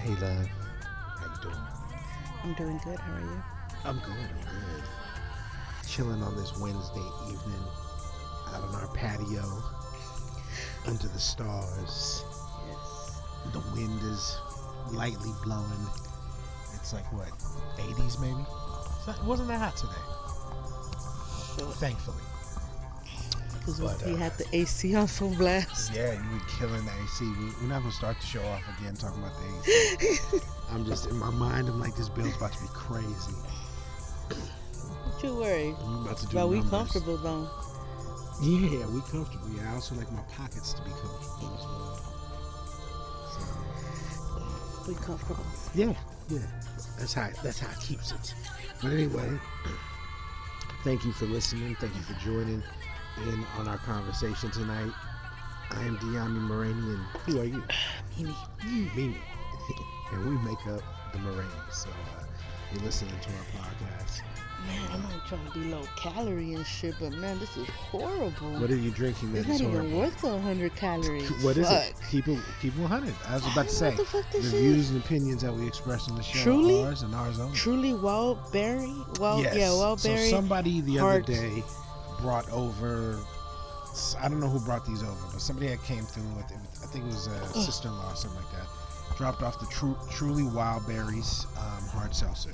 Hey, love. How you doing? I'm doing good. How are you? I'm good. I'm good. Chilling on this Wednesday evening out on our patio under the stars. Yes. The wind is lightly blowing. It's like what, 80s maybe? It wasn't that hot today, Sure. thankfully. Because But, we had the AC on full blast. Yeah, you were killing the AC. We're not gonna start the show off again talking about the AC. I'm just in my mind. I'm like, this bill's about to be crazy. Don't you worry. I'm about to do But we numbers. comfortable though. Yeah, we comfortable. Yeah, I also like my pockets to be comfortable as well. So, We comfortable. yeah. That's how it keeps it. But anyway, thank you for listening. Thank you for joining in on our conversation tonight. I am Diami Moragne, and who are you? Mimi. Mimi. And we make up the Moragne. So you're listening to our podcast. Man, I'm not trying to be low calorie and shit, but man, this is horrible. What are you drinking that It's is not even horrible? worth the 100 calories. What is Fuck. it? Keep it 100. I was about to say, What the fuck the this views is? and opinions that we express on the show Truly? are ours and ours only. Truly wild berry? Yes. Wild So berry. somebody the other hard- day brought over, I don't know who brought these over, but somebody that came through with it. I think it was a sister-in-law or something like that. Dropped off the Truly Wild Berries hard seltzer.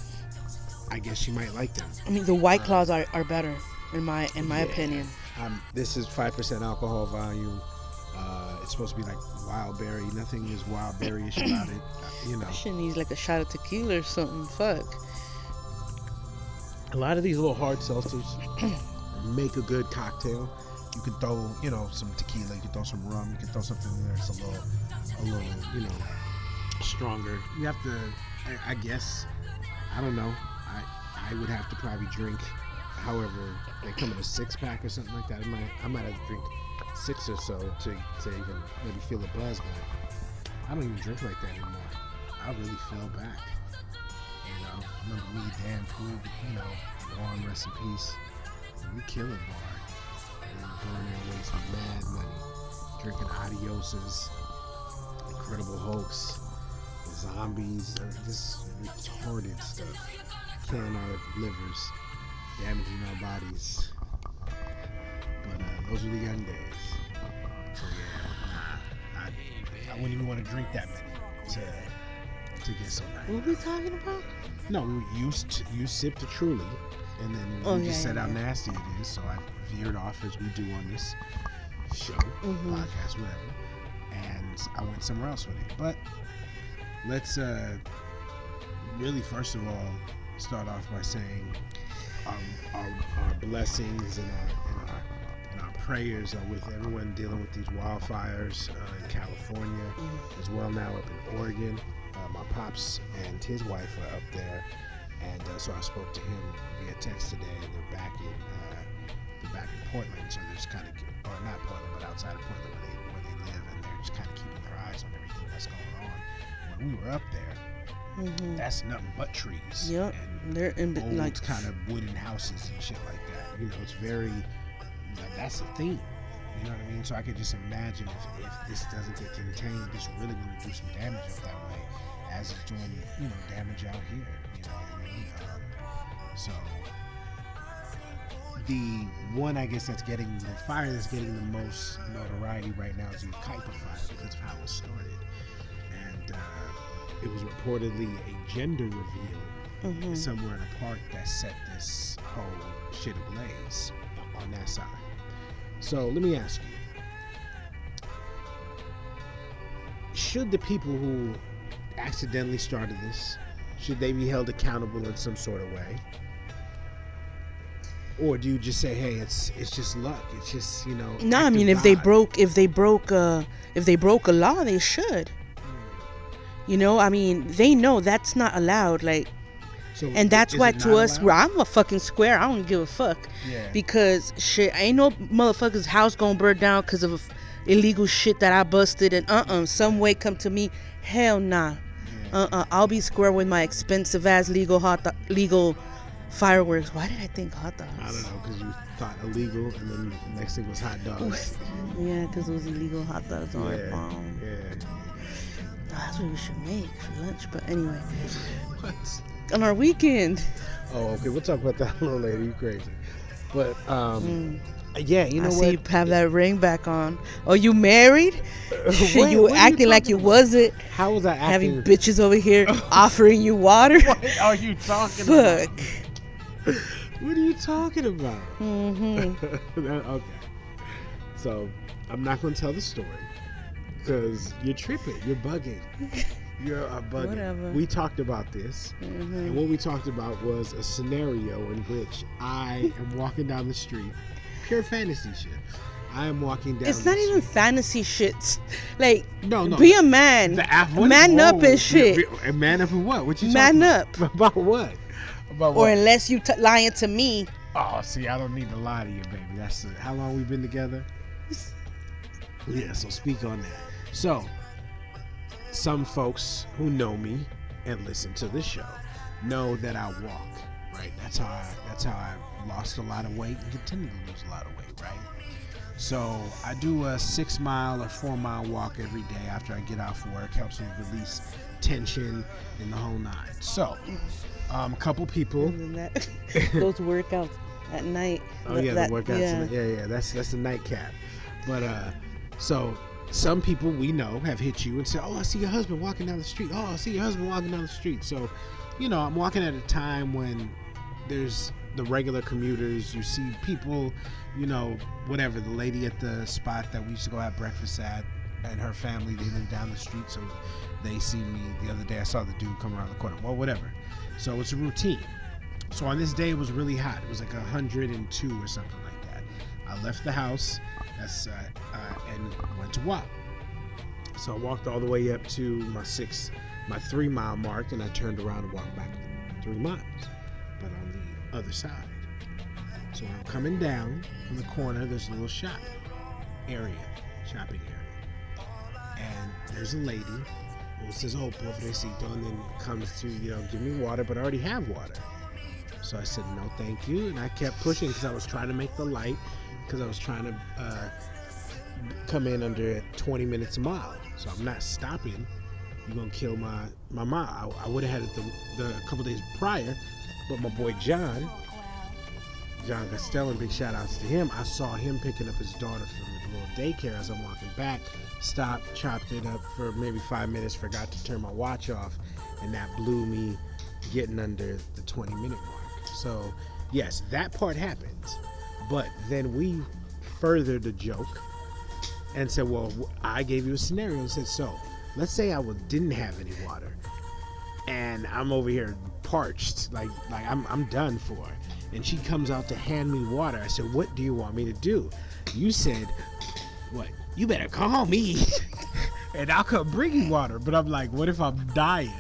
I guess she might like them. I mean, the White Claws are better, in my Yeah. opinion. This is 5% alcohol volume. It's supposed to be like wild berry. Nothing is wild berry-ish about it. You know. That shit needs like a shot of tequila or something. Fuck. A lot of these little hard seltzers make a good cocktail. You can throw, some tequila. You can throw some rum. You can throw something in there that's a little, stronger. You have to, I guess, I don't know. I would have to probably drink, however, they come in a 6-pack or something like that. I might have to drink 6 or so to even maybe feel a buzz, but I don't even drink like that anymore. I really fell back. Remember me, Dan Poog, Warren, rest in peace. We killing hard. And going there and wasting mad money. Drinking Adioses, Incredible Hulks, zombies, just retarded stuff. Killing our livers, damaging our bodies. But those were the young days. So yeah, I wouldn't even want to drink that many to get so nice. What are we talking about? No, you sipped a Truly, and then you just said how nasty it is. So I veered off as we do on this show, podcast, whatever, and I went somewhere else with it. But let's really first of all start off by saying our blessings and our prayers are with everyone dealing with these wildfires in California, as well now up in Oregon. My pops and his wife are up there, and so I spoke to him via text today, and they're back in Portland. So they're just kind of, or not Portland, but outside of Portland where they live, and they're just kind of keeping their eyes on everything that's going on. When we were up there, that's nothing but trees. Yep, and they're in old like kind of wooden houses and shit like that. It's very, that's a theme. You know what I mean? So I could just imagine if this doesn't get contained, it's really going to do some damage up that way, as it's doing, damage out here. You know what I mean? So the one, I guess, the fire that's getting the most notoriety right now is the Kuiper fire because of how it started. And it was reportedly a gender reveal somewhere in a park that set this whole shit ablaze on that side. So let me ask you, should the people who accidentally started this, should they be held accountable in some sort of way? Or do you just say, hey, it's just luck, it's just, No, I mean, if they broke a law, they should. I mean, they know that's not allowed, so and that's why to us, allowed? where I'm a fucking square, I don't give a fuck. Yeah. Because shit, ain't no motherfucker's house gonna burn down because of illegal shit that I busted, and some way come to me, hell nah. I'll be square with my expensive ass legal fireworks. Why did I think hot dogs? I don't know, because you thought illegal, and then the next thing was hot dogs. Yeah, because it was illegal hot dogs on my phone. Yeah. That's what we should make for lunch. But anyway, What? on our weekend. Oh, okay. We'll talk about that a little later. You crazy? But yeah, you know I what? see you have that ring back on. Oh, you married? Shit, Wait, you what are you acting like talking you about? wasn't. How was I acting? Having bitches over here offering you water. What are you talking Fuck. about? What are you talking about? Mm-hmm. Okay. So, I'm not going to tell the story because you're tripping. You're bugging. You're bugging. Whatever. We talked about this, and what we talked about was a scenario in which I am walking down the street. Pure fantasy shit. I am walking down. It's not the even street. fantasy shit. Like, No. be a man. Man up and shit. And man up and what? What you Man talking up. about? About what? About Or what? unless you lying to me. Oh, see, I don't need to lie to you, baby. That's how long we've been together. Yeah, so speak on that. So, some folks who know me and listen to this show know that I walk, right? That's how I lost a lot of weight and continue to lose a lot of weight, right? So I do a 6 mile or 4 mile walk every day after I get off work. Helps me release tension and the whole nine. So, a couple people. And that, those workouts at night. Oh yeah, the workouts. Yeah. Yeah. That's the nightcap. But so some people we know have hit you and said, "Oh, I see your husband walking down the street. Oh, I see your husband walking down the street." So, I'm walking at a time when there's the regular commuters. You see people, whatever. The lady at the spot that we used to go have breakfast at, and her family, they live down the street, so they see me. The other day, I saw the dude come around the corner. Well, whatever. So it's a routine. So on this day, it was really hot. It was like 102 or something like that. I left the house, and went to walk. So I walked all the way up to my 3 mile mark, and I turned around and walked back 3 miles, but on the other side. So when I'm coming down from the corner, there's a little shopping area, and there's a lady who says, "Oh, pobrecito," and then comes to give me water, but I already have water. So I said, "No, thank you," and I kept pushing because I was trying to make the light, because I was trying to come in under 20 minutes a mile. So I'm not stopping. You're gonna kill my mile. I would have had it the couple days prior, but my boy John Costello, big shout outs to him. I saw him picking up his daughter from the little daycare as I'm walking back. Stopped, chopped it up for maybe 5 minutes, forgot to turn my watch off, and that blew me getting under the 20-minute mark. So yes, that part happens, but then we furthered the joke and said, well, I gave you a scenario and said, so let's say I didn't have any water and I'm over here parched, like I'm done for, and she comes out to hand me water. I said, what do you want me to do? You said, what? You better call me and I'll come bring you water. But I'm like, what if I'm dying?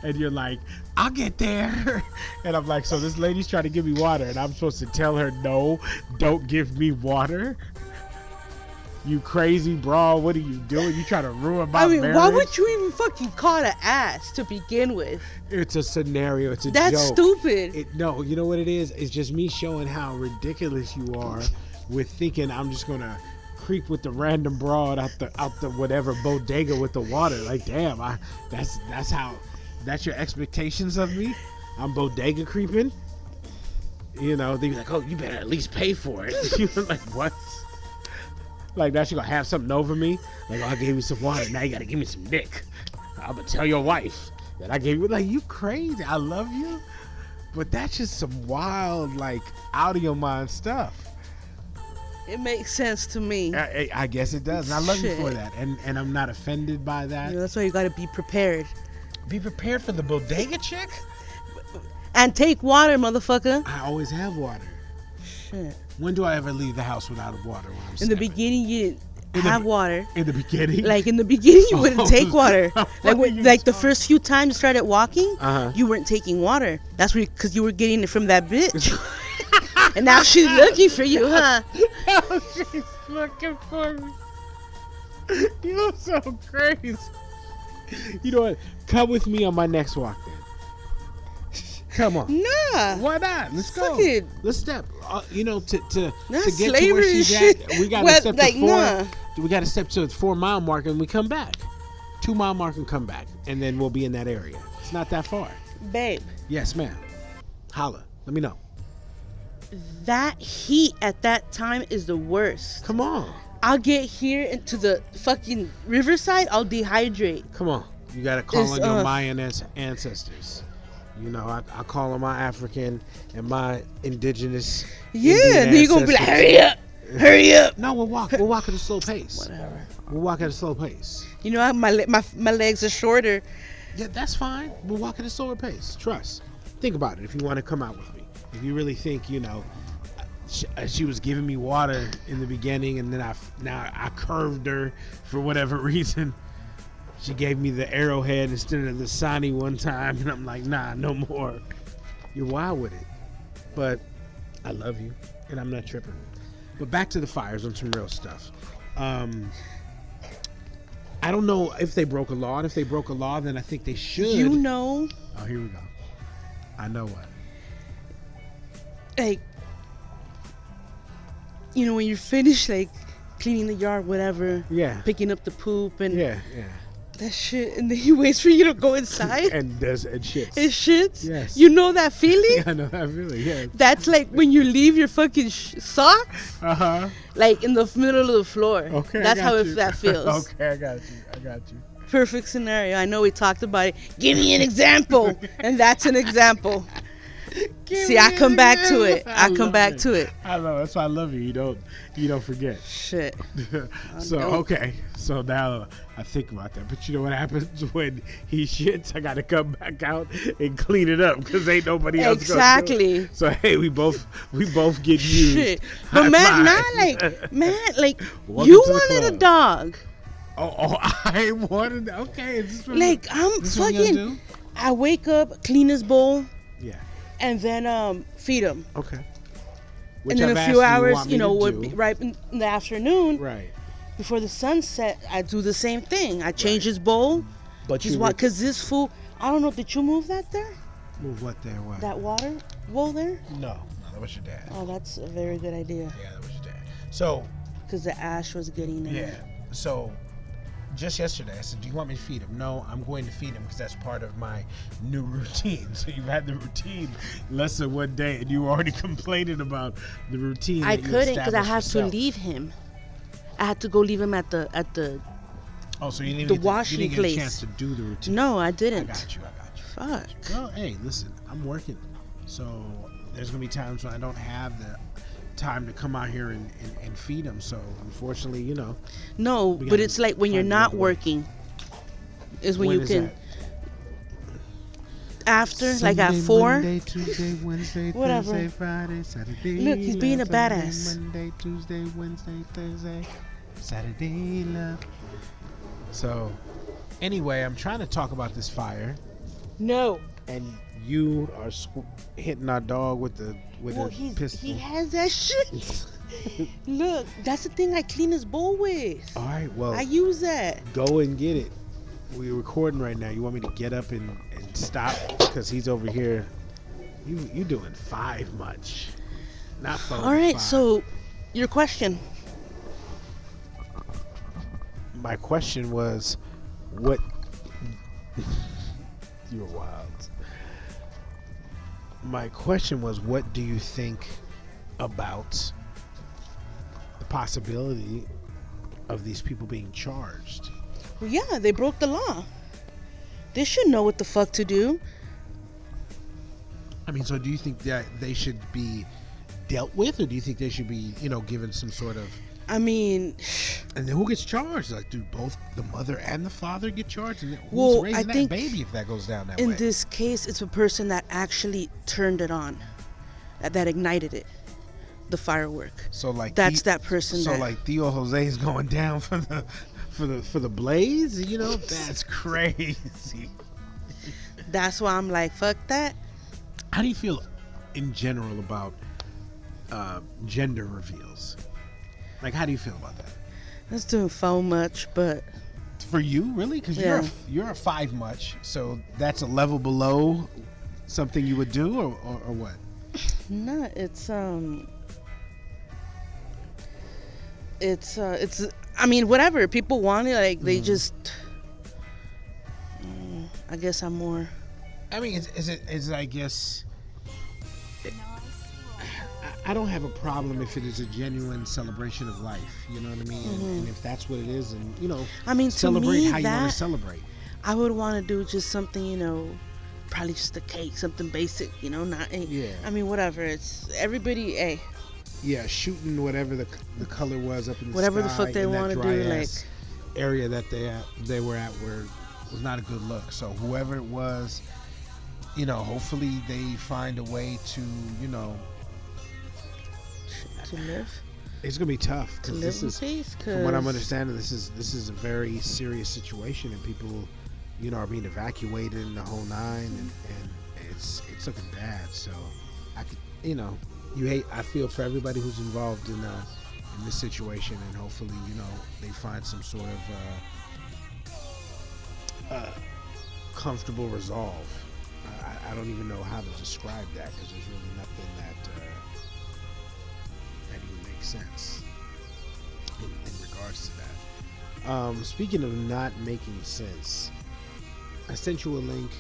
And you're like, I'll get there. And I'm like, so this lady's trying to give me water and I'm supposed to tell her, no, don't give me water? You crazy, bro. What are you doing? You trying to ruin my marriage? Why would you even fucking call an ass to begin with? It's a scenario. It's a That's joke. stupid. No, you know what it is? It's just me showing how ridiculous you are with thinking I'm just going to creep with the random broad out the whatever bodega with the water. Like, damn, that's your expectations of me? I'm bodega creeping? They be like, oh, you better at least pay for it. You're like, what? Like, now she gonna have something over me? Like, oh, I gave you some water, now you gotta give me some dick. I'm gonna tell your wife that I gave you. Like, you crazy. I love you, but that's just some wild, like, out of your mind stuff. It makes sense to me. I guess it does, and I love Shit. you for that, and I'm not offended by that. That's why you gotta be prepared. Be prepared for the bodega chick? And take water, motherfucker. I always have water. Shit. When do I ever leave the house without water? When I'm In the beginning, you didn't have water. In the beginning? Like, in the beginning, you wouldn't Oh, take water. what are you Like the talking- first few times you started walking, Uh-huh. you weren't taking water. That's because you were getting it from that bitch. And now she's looking for you, huh? Oh, she's looking for me. You're so crazy. You know what? Come with me on my next walk then. Come on. Nah. Why not? Let's go. Fuck it. Let's step. To That's get to where slavery she's shit. at, we gotta Well, step like, to 4. nah. We gotta step to the 4 mile mark and we come back. 2 mile mark and come back, and then we'll be in that area. It's not that far. Babe, Yes, ma'am. Holla. Let me know. that heat at that time is the worst. Come on. I'll get here into the fucking riverside, I'll dehydrate. Come on. You got to call It's, on your Mayan ancestors. You know, I call on my African and my indigenous. Yeah, Indian then you're gonna be like, ancestors. hurry up. No, we'll walk. We'll walk at a slow pace. Whatever. We'll walk at a slow pace. You know, my legs are shorter. Yeah, that's fine. We'll walk at a slower pace. Trust. Think about it. If you want to come out with me, if you really think, you know, she was giving me water in the beginning, and then I curved her for whatever reason. She gave me the arrowhead instead of the Sani one time, and I'm like, nah, no more. You're wild with it, but I love you, and I'm not tripping. But back to the fires on some real stuff. I don't know if they broke a law, and if they broke a law, then I think they should. You know, Oh, here we go. I know what. like, you know, when you're finished, like, cleaning the yard, whatever, Yeah. picking up the poop and Yeah. that shit, and then he waits for you to go inside And shits. and shits. Yes. You know that feeling? Yeah, I know that feeling. Yeah. That's like when you leave your fucking socks, like in the middle of the floor. Okay. That's I how got you. that feels. Okay, I got you. Perfect scenario. I know we talked about it. Give me an example, and that's an example. See, I come back to it. I come back to it. I know. That's why I love you. You don't forget. Shit. So don't. okay. So now I think about that. But you know what happens when he shits? I got to come back out and clean it up because ain't nobody else gonna do it. Exactly. So hey, we both get used. Shit. High But man, five. not like Welcome you to the wanted a club. dog. Oh, I wanted. Okay, is this what Like I'm this what we gonna fucking. do? I wake up, clean his bowl, Yeah. and then feed him. Okay. And then I've a asked few you hours, want me you know, to would do. be right in the afternoon Right. before the sunset. I do the same thing. I change Right. his bowl. But Just you what? Cause this food. I don't know. Did you move that there? move what there? What? That water bowl there? No, that was your dad. Oh, that's a very good idea. Yeah, that was your dad. So Cause the ash was getting in. yeah. So just yesterday, I said, "Do you want me to feed him?" No, I'm going to feed him because that's part of my new routine. So you've had the routine less than one day, and you were already complaining about the routine. I that you couldn't because I established had to yourself. leave him. I had to go leave him at the. Oh, so you didn't the get washing you didn't get place. a chance to do the routine. No, I I didn't. got you. Fuck. Well, hey, listen, I'm working, so there's gonna be times when I don't have the time to come out here and feed him. So unfortunately, you know. No, We but gotta it's like when you're find not another way. working. Is when you is can. that? After, like at 4. Monday, Tuesday, Wednesday, Whatever. Thursday, Friday, Saturday. Look, he's being a love. badass. Monday, Tuesday, Wednesday, Thursday, Saturday, love. So, anyway, I'm trying to talk about this fire, No. and you are hitting our dog with the Well, pistol. he has that shit. Look, that's the thing I clean his bowl with. All right, well, I use that. go and get it. We're recording right now. You want me to get up and stop because he's over here. You doing 5 much, not 4. All right, 5. so your question. My question was, what? You're wild. My question was, what do you think about the possibility of these people being charged? Well, yeah, they broke the law. They should know what the fuck to do. I mean, so do you think that they should be dealt with, or do you think they should be, given some sort of? I mean, And then who gets charged? Like, do both the mother and the father get charged? And then who's Well, raising I think that baby if that goes down that in way? this case, it's a person that actually turned it on, that ignited it, the firework. So like That's that person. So that, like Theo Jose is going down for the blaze. That's crazy. that's why I'm like, fuck that. How do you feel in general about gender reveals? Like, how do you feel about that? That's doing so much, but For you, really? Because Yeah. you're a 5 much, so that's a level below something you would do, or what? no, it's I mean, whatever people want it, like they just I guess I'm more. I mean, I guess I don't have a problem if it is a genuine celebration of life. You know what I mean? And if that's what it is, and I mean, to celebrate me, how you want that to celebrate. I would want to do just something, probably just a cake, something basic, not. Yeah. I mean, whatever. It's everybody. Hey, Yeah, shooting whatever the color was up in the whatever sky. the fuck they in that want to dry do, like. ass area that they were at was not a good look. So whoever it was, hopefully they find a way to, To live. It's gonna be tough To because live this in is, peace. from what I'm understanding, this is a very serious situation, and people, are being evacuated in the whole nine, and it's looking bad. So I could, I feel for everybody who's involved in this situation, and hopefully, they find some sort of comfortable resolve. I don't even know how to describe that because there's really nothing that even makes sense in regards to that. Speaking of not making sense, I sent you a link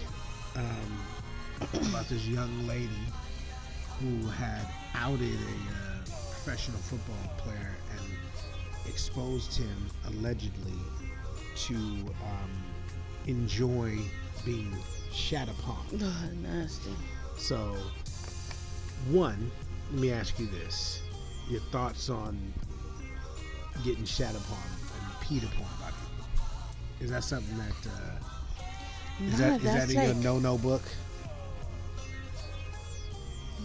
about this young lady who had outed a professional football player and exposed him allegedly to enjoy being shat upon. Oh, nasty. So, one, let me ask you this: your thoughts on getting shat upon and peed upon by people? Is that something that is that in your no book?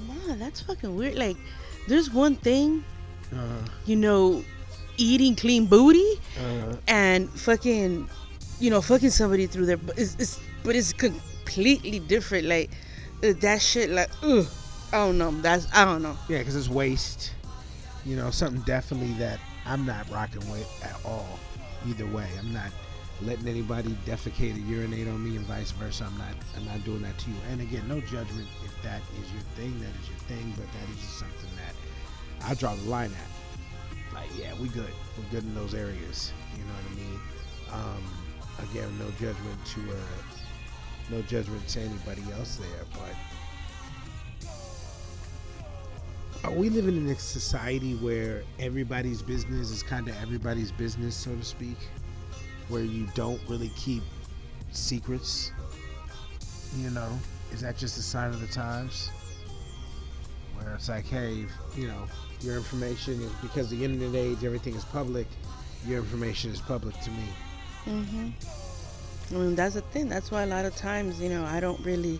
Nah, that's fucking weird. Like, there's one thing, eating clean booty and fucking, fucking somebody through there. But it's completely different. Like, that shit. Like, I don't know. I don't know. Yeah, because it's waste. Something definitely that I'm not rocking with at all. Either way, I'm not letting anybody defecate or urinate on me, and vice versa. I'm not doing that to you. And again, no judgment if that is your thing. That is your thing, but that is just something that I draw the line at. Like, yeah, we good. We're good in those areas. You know what I mean? Again, no judgment to anybody else there, but are we living in a society where everybody's business is kind of everybody's business, so to speak, where you don't really keep secrets? Is that just a sign of the times, where it's like, hey, your information is, because the internet age, everything is public, your information is public to me. I mean, that's the thing. That's why a lot of times, I don't really,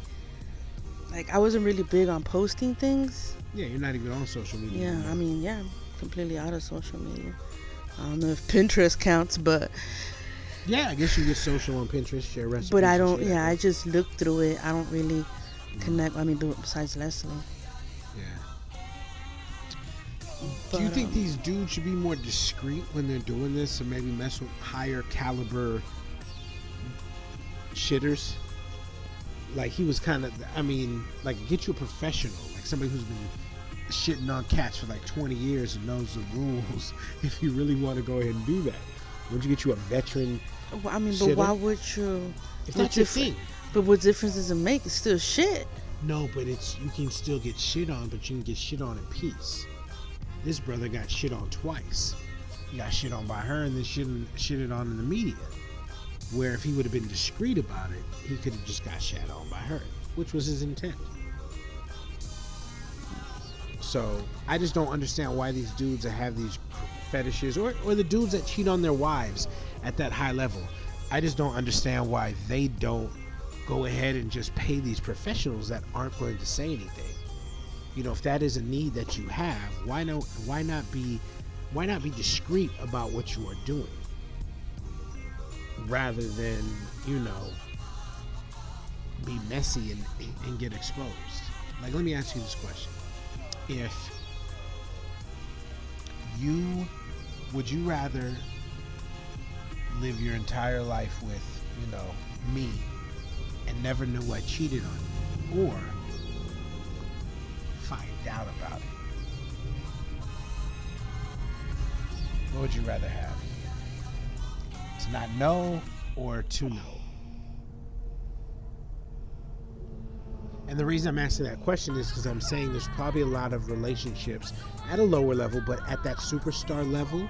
I wasn't really big on posting things. Yeah, you're not even on social media. Yeah, anymore. I mean, yeah, I'm completely out of social media. I don't know if Pinterest counts, but yeah, I guess you get social on Pinterest, share recipes. But I don't. Yeah, I just look through it. I don't really connect. I mean, besides Leslie. Yeah. But, do you think these dudes should be more discreet when they're doing this, or maybe mess with higher caliber shitters? Like, he was kind of, get you a professional, like somebody who's been shitting on cats for 20 years and knows the rules. If you really want to go ahead and do that, wouldn't you get you a veteran? Well, I mean, shitter? But why would you? If that's your thing. But what difference does it make? It's still shit. No, but you can still get shit on, but you can get shit on in peace. This brother got shit on twice. He got shit on by her and then shitted on in the media. Where if he would have been discreet about it, he could have just got shat on by her, which was his intent. So I just don't understand why these dudes that have these fetishes, or the dudes that cheat on their wives at that high level, I just don't understand why they don't go ahead and just pay these professionals that aren't going to say anything. If that is a need that you have, why not be discreet about what you are doing, rather than be messy and get exposed. Let me ask you this question: would you rather live your entire life with me and never know I cheated on you, or find out about it? What would you rather have? To not know, or to know? And the reason I'm asking that question is because I'm saying there's probably a lot of relationships at a lower level, but at that superstar level,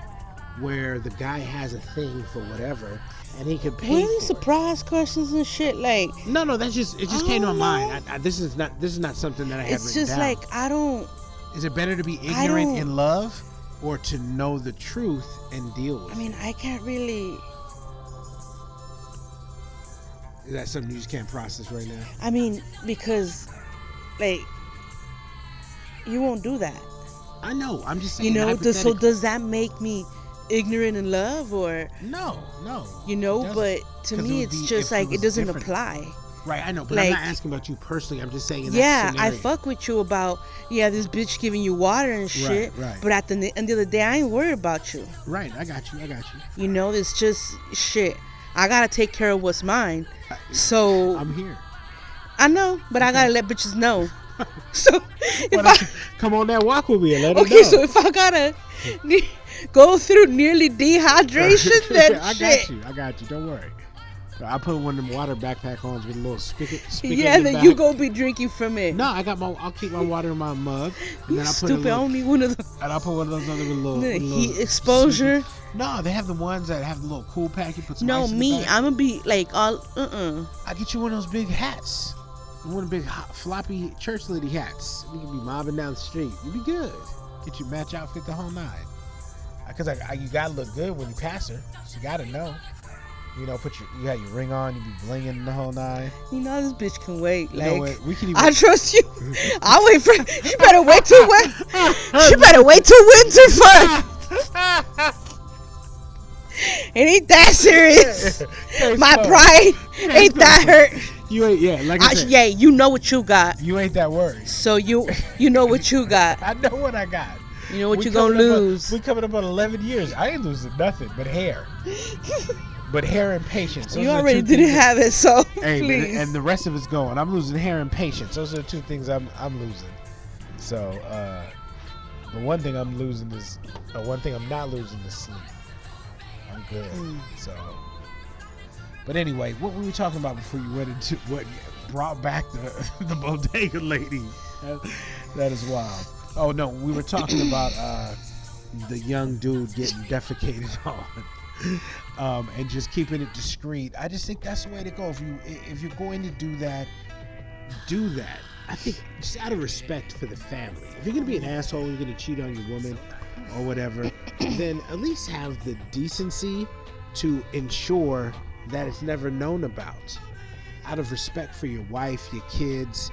where the guy has a thing for whatever, and he can pay Really for it. surprise questions and shit. Like, No, that's just it. Just I came to my don't mind. know. This is not something that I had it's written just down. like I don't. Is it better to be I ignorant don't- in love, or to know the truth and deal with I mean, I can't really. it? Is that something you just can't process right now? I mean, because, like, you won't do that. I know. I'm just saying. You know. So hypothetically. does that make me ignorant in love, or No. you it know? doesn't. But to 'Cause it me, would it's be just if it like it was doesn't different. apply. Right, I know, but I'm Like- not asking about you personally. I'm just saying. In Yeah, that I scenario. fuck with you about this bitch giving you water and shit. right. But at the end of the day, I ain't worried about you. Right, I got you. You know, it's just shit. I gotta take care of what's mine. So I'm here. I know, but I gotta let bitches know. So if Well, come on that walk with me and let her okay, know. so if I gotta go through nearly dehydration, then I shit. got you. I got you. Don't worry. I put one of them water backpack on with a little spigot. Yeah, in the then you back. gonna be drinking from it. No, I'll keep my water in my mug, and You then I put stupid. I a little, don't need one of those. and I'll put one of those other little Heat exposure. No, they have the ones that have the little cool pack. You put some No, ice in the me. back. I'm gonna be like all. I get you one of those big hats, one of the big floppy church lady hats. You can be mobbing down the street. You be good. Get your match outfit the whole nine. Cause you gotta look good when you pass her. So you gotta know. You know, you got your ring on. You be blinging the whole nine. You know this bitch can wait. You know Like what? We can even. I trust you. I'll wait for. She better wait till when. She better wait till winter first. It ain't that serious. My pride ain't that hurt. You ain't, yeah, like I said, Yeah, you know what you got. you ain't that worried. So you know what you got. I know what I got. You know what We you gonna coming up on- lose. We coming up on 11 years. I ain't losing nothing but hair. But hair and patience. Those You are the already two didn't things have it, so Hey, man, please. and the rest of it's going. I'm losing hair and patience. Those are the two things I'm losing. So the one thing I'm losing is one thing I'm not losing is sleep. I'm good. So, but anyway, what were we talking about before you went into what brought back the bodega lady? That is wild. Oh no, we were talking about the young dude getting defecated on. And just keeping it discreet. I just think that's the way to go. If you're going to do that, do that. I think just out of respect for the family. If you're gonna be an asshole, you're gonna cheat on your woman or whatever, then at least have the decency to ensure that it's never known about. Out of respect for your wife, your kids,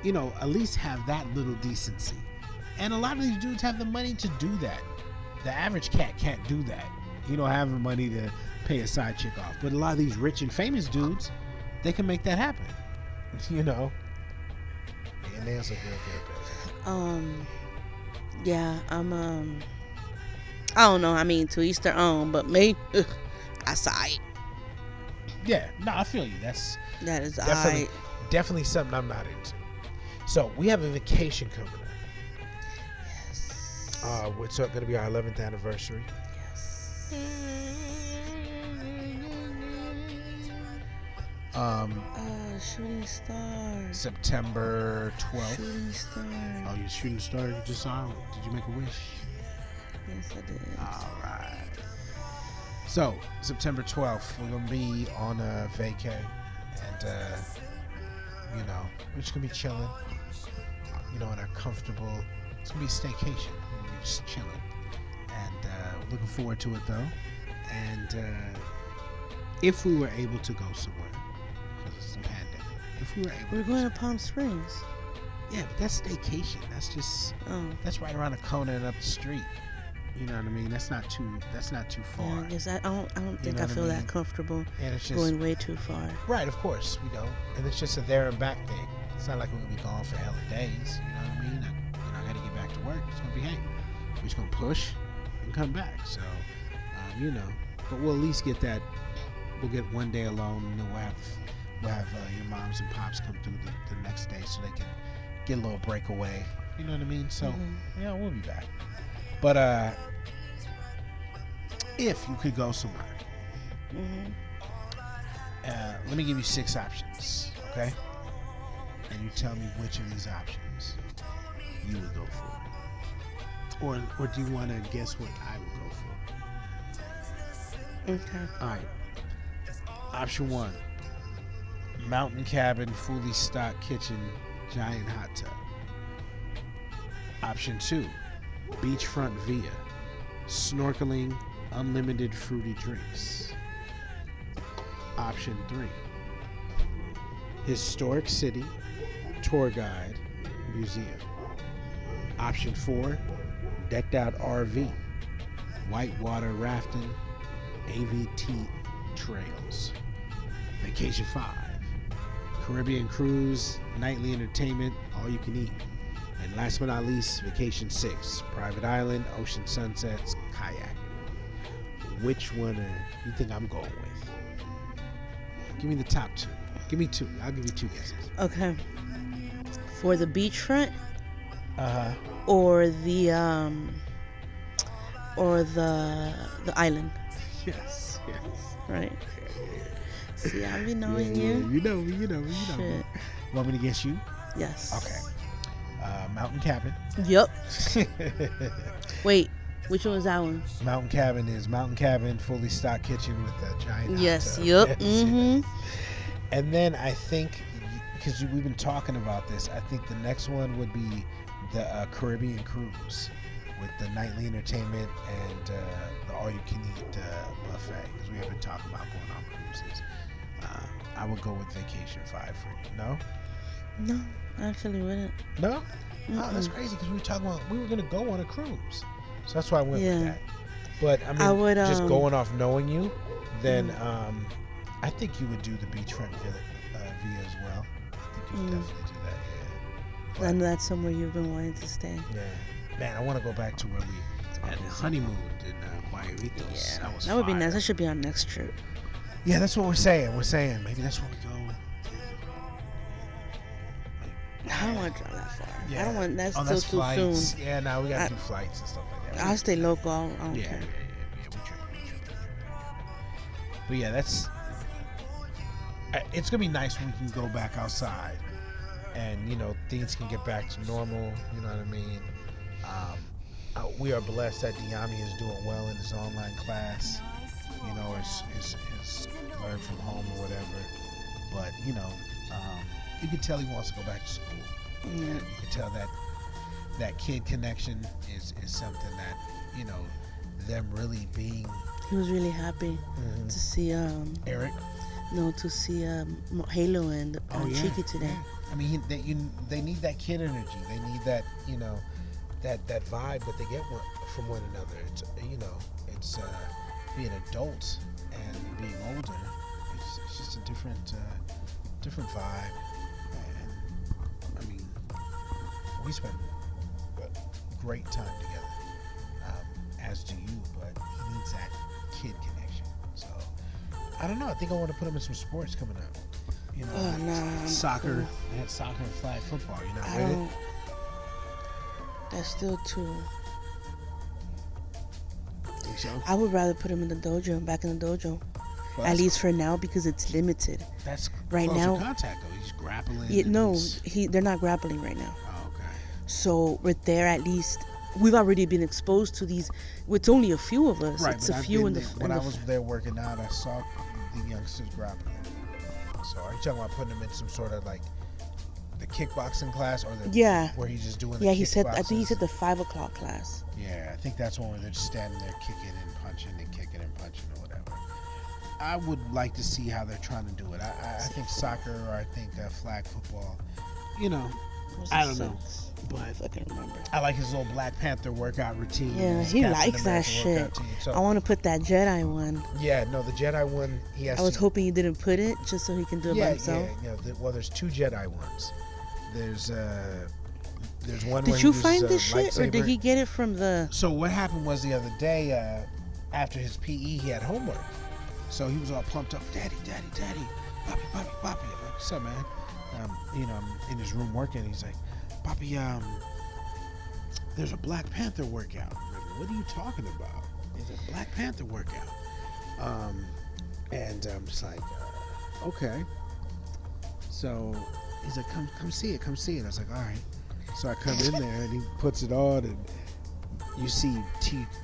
at least have that little decency. And a lot of these dudes have the money to do that. The average cat can't do that. You don't have the money to pay a side chick off. But a lot of these rich and famous dudes, they can make that happen. And they also Yeah, I don't know. I mean, to each their own, but me, I side. Yeah, no, I feel you. That's That is definitely something I'm not into. So we have a vacation coming up. Yes. It's going to be our 11th anniversary. Yes. Shooting star. September 12th. Shooting star. Oh, you shooting star? You just saw it? Did you make a wish? Yes, I did. All right. So September 12th, we're gonna be on a vacay, and we're just gonna be chilling. In our comfortable. It's gonna be a staycation. We're gonna be just chilling, and looking forward to it though. And if we were able to go somewhere, because it's a pandemic, if we were able, We're going to Palm Springs. yeah, but that's staycation. That's right around the corner and up the street. You know what I mean? That's not too far. Yeah, I guess I don't think know I what I feel mean? that comfortable And it's just going way too far. right, of course we don't. And it's just a there and back thing. It's not like we're gonna be gone for hella days. You know what I mean? I gotta get back to work. It's gonna be we're just gonna push and come back. So, but we'll at least get that. We'll get one day alone, and then we'll have your moms and pops come through the next day so they can get a little breakaway. You know what I mean? So, we'll be back. But if you could go somewhere, let me give you 6 options. Okay. and you tell me which of these options you would go for. Or do you want to guess what I would go for? Okay. All right. Option 1, mountain cabin, fully stocked kitchen, giant hot tub. Option 2, beachfront villa, snorkeling, unlimited fruity drinks. Option 3, historic city, tour guide, museum. Option 4, decked out RV, whitewater rafting, AVT trails. Vacation 5, Caribbean cruise, nightly entertainment, all you can eat. And last but not least, vacation 6, private island, ocean sunsets, kayaking. Which one you think I'm going with? Give me the top 2. Give me 2. I'll give you 2 guesses. Okay. For the beachfront Uh-huh. or the island, Yes. right? See, I be knowing Yeah, you. you know me. Shit. Want me to guess you? Yes. Okay. Mountain cabin. Yep. Wait, which one was that one? Mountain cabin, fully stocked kitchen with a giant hot Yes. tub. Yep. Yes, Mm-hmm. yes. And then I think, because we've been talking about this, I think the next one would be the Caribbean cruise with the nightly entertainment and the all-you-can-eat buffet. Because we have been talking about going on cruises. I would go with vacation 5 for you. No? No, I actually wouldn't. No? Oh, that's Mm-mm. crazy because we were talking about we were gonna go on a cruise, so that's why I went Yeah. with that. But I mean, I would, just going off knowing you, then Mm. I think you would do the beachfront via as well. I think you would definitely do that. Yeah. I know that's somewhere you've been wanting to stay. Yeah. Man, I want to go back to where we had the honeymoon in Guayaritos. Yeah, That was that would be fire. nice. That should be our next trip. Yeah, that's what we're saying. We're saying maybe that's where we go. I don't want to drive that far. Yeah. I don't want. That's Oh, still that's too flights. soon. Yeah, now we gotta I- do flights and stuff like that. I'll stay local. I don't Yeah, care. we tripping. But yeah, it's gonna be when we can go back outside, and things can get back to normal. You know what I mean? We are blessed that Diami is doing well in his online class. Is learned from home or whatever. But you can tell he wants to go back to school. And you can tell that kid connection is something that them really being He was really happy to see Eric. to see Halo and Cheeky today. Yeah. I mean, they need that kid energy. They need that that vibe that they get from one another. It's being adults and being older. It's just a different vibe. And I mean, we spend a great time together, as do you. But he needs that kid connection. So I don't know. I think I want to put him in some sports coming up. Oh no, Soccer. cool. They had soccer and flag football. You're not I with don't. it? That's still too. Think so? I would rather put him in the dojo, back in the dojo, Well, at that's- least for now because it's limited. That's right closer now- contact though. He's grappling. Yeah, and no, he's- they're not grappling right now. Oh, okay. So right there, at least we've already been exposed to these. It's only a few of us. Right, It's but a I've few been in the. there- in when the I was there working out, I saw the youngsters grappling. So are you talking about putting him in some sort of like the kickboxing class or the Yeah. where he's just doing the Yeah, he said. I think he kickboxes? said the 5 o'clock class. Yeah, I think that's one where they're just standing there kicking and punching and kicking and punching or whatever. I would like to see how they're trying to do it. I think soccer or I think flag football. I don't know, but I can't remember. I like his little Black Panther workout routine. Yeah, his he Captain likes that America shit. workout team. So, I want to put that Jedi one. yeah, no, the Jedi one. He has I was to, hoping he didn't put it just so he can do it by himself. Well, there's 2 Jedi ones. There's one. Did where you he find uses a this shit, or did lightsaber. he get it from the? So what happened was the other day, after his PE, he had homework. So he was all pumped up, Daddy, Poppy. I'm like, what's up, man? I'm in his room working. He's like, Poppy, there's a Black Panther workout. I'm like, what are you talking about? There's a Black Panther workout. And I'm just like, okay. So He's like, come see it, come see it. I was like, all right. So I come in there and he puts it on, and you see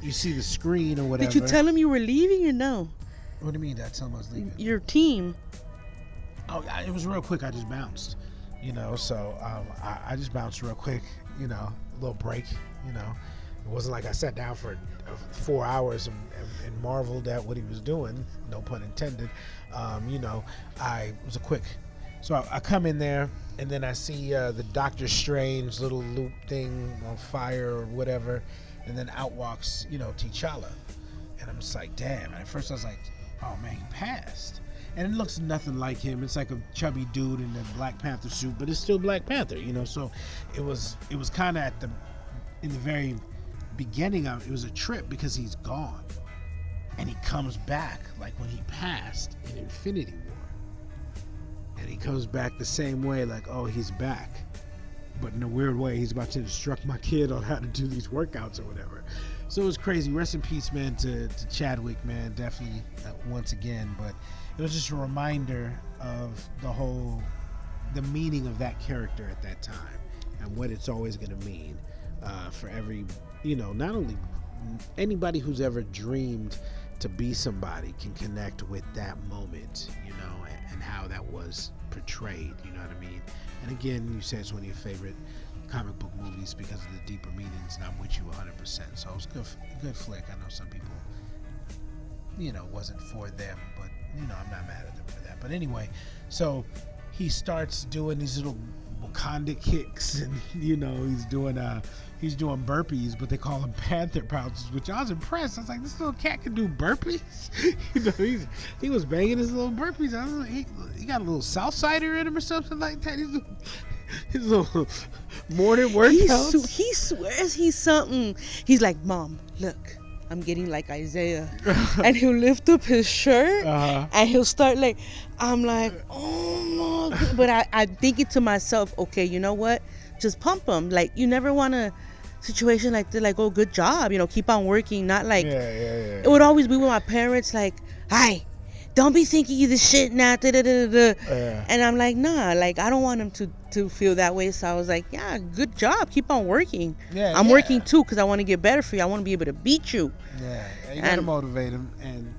the screen or whatever. Did you tell him you were leaving or no? What do you mean? Did I tell him I was leaving? Your team. Oh, it was real quick. I just bounced, So I just bounced real quick, a little break, It wasn't like I sat down for 4 hours and marveled at what he was doing. No pun intended. I was a quick. So I come in there, and then I see the Doctor Strange little loop thing on fire or whatever, and then out walks, T'Challa. And I'm just like, damn. And at first I was like, oh man, he passed. And it looks nothing like him. It's like a chubby dude in a Black Panther suit, but it's still Black Panther, So it was kind of in the very beginning of it was a trip because he's gone, and he comes back like when he passed in Infinity War, and he comes back the same way, like, oh, he's back, but in a weird way he's about to instruct my kid on how to do these workouts or whatever. So it was crazy. Rest in peace, man, to Chadwick, man, definitely, once again. But it was just a reminder of the meaning of that character at that time and what it's always going to mean for every, not only anybody who's ever dreamed to be somebody can connect with that moment, and how that was portrayed, you know what I mean? And again, you said it's one of your favorite comic book movies because of the deeper meanings, and I'm with you 100%. So it was good flick. I know some people, wasn't for them, but, I'm not mad at them for that. But anyway, so he starts doing these little Wakanda kicks, and, he's doing burpees, but they call them panther pouches, which I was impressed. I was like, this little cat can do burpees? He was banging his little burpees. I was like, he got a little Southsider in him or something like that. His little morning workouts. He swears he's something. He's like, Mom, look, I'm getting like Isaiah. And he'll lift up his shirt, and he'll start like, I'm like, oh my God. But I'm thinking to myself, okay, you know what? Just pump him. Like, you never want a situation like this, like, oh, good job, keep on working. Not like, it would always be with my parents, like, hi, don't be thinking you the shit now, and I'm like, nah, like, I don't want him to feel that way. So I was like, yeah, good job, keep on working. I'm working too, because I want to get better for you. I want to be able to beat you. You gotta motivate him, and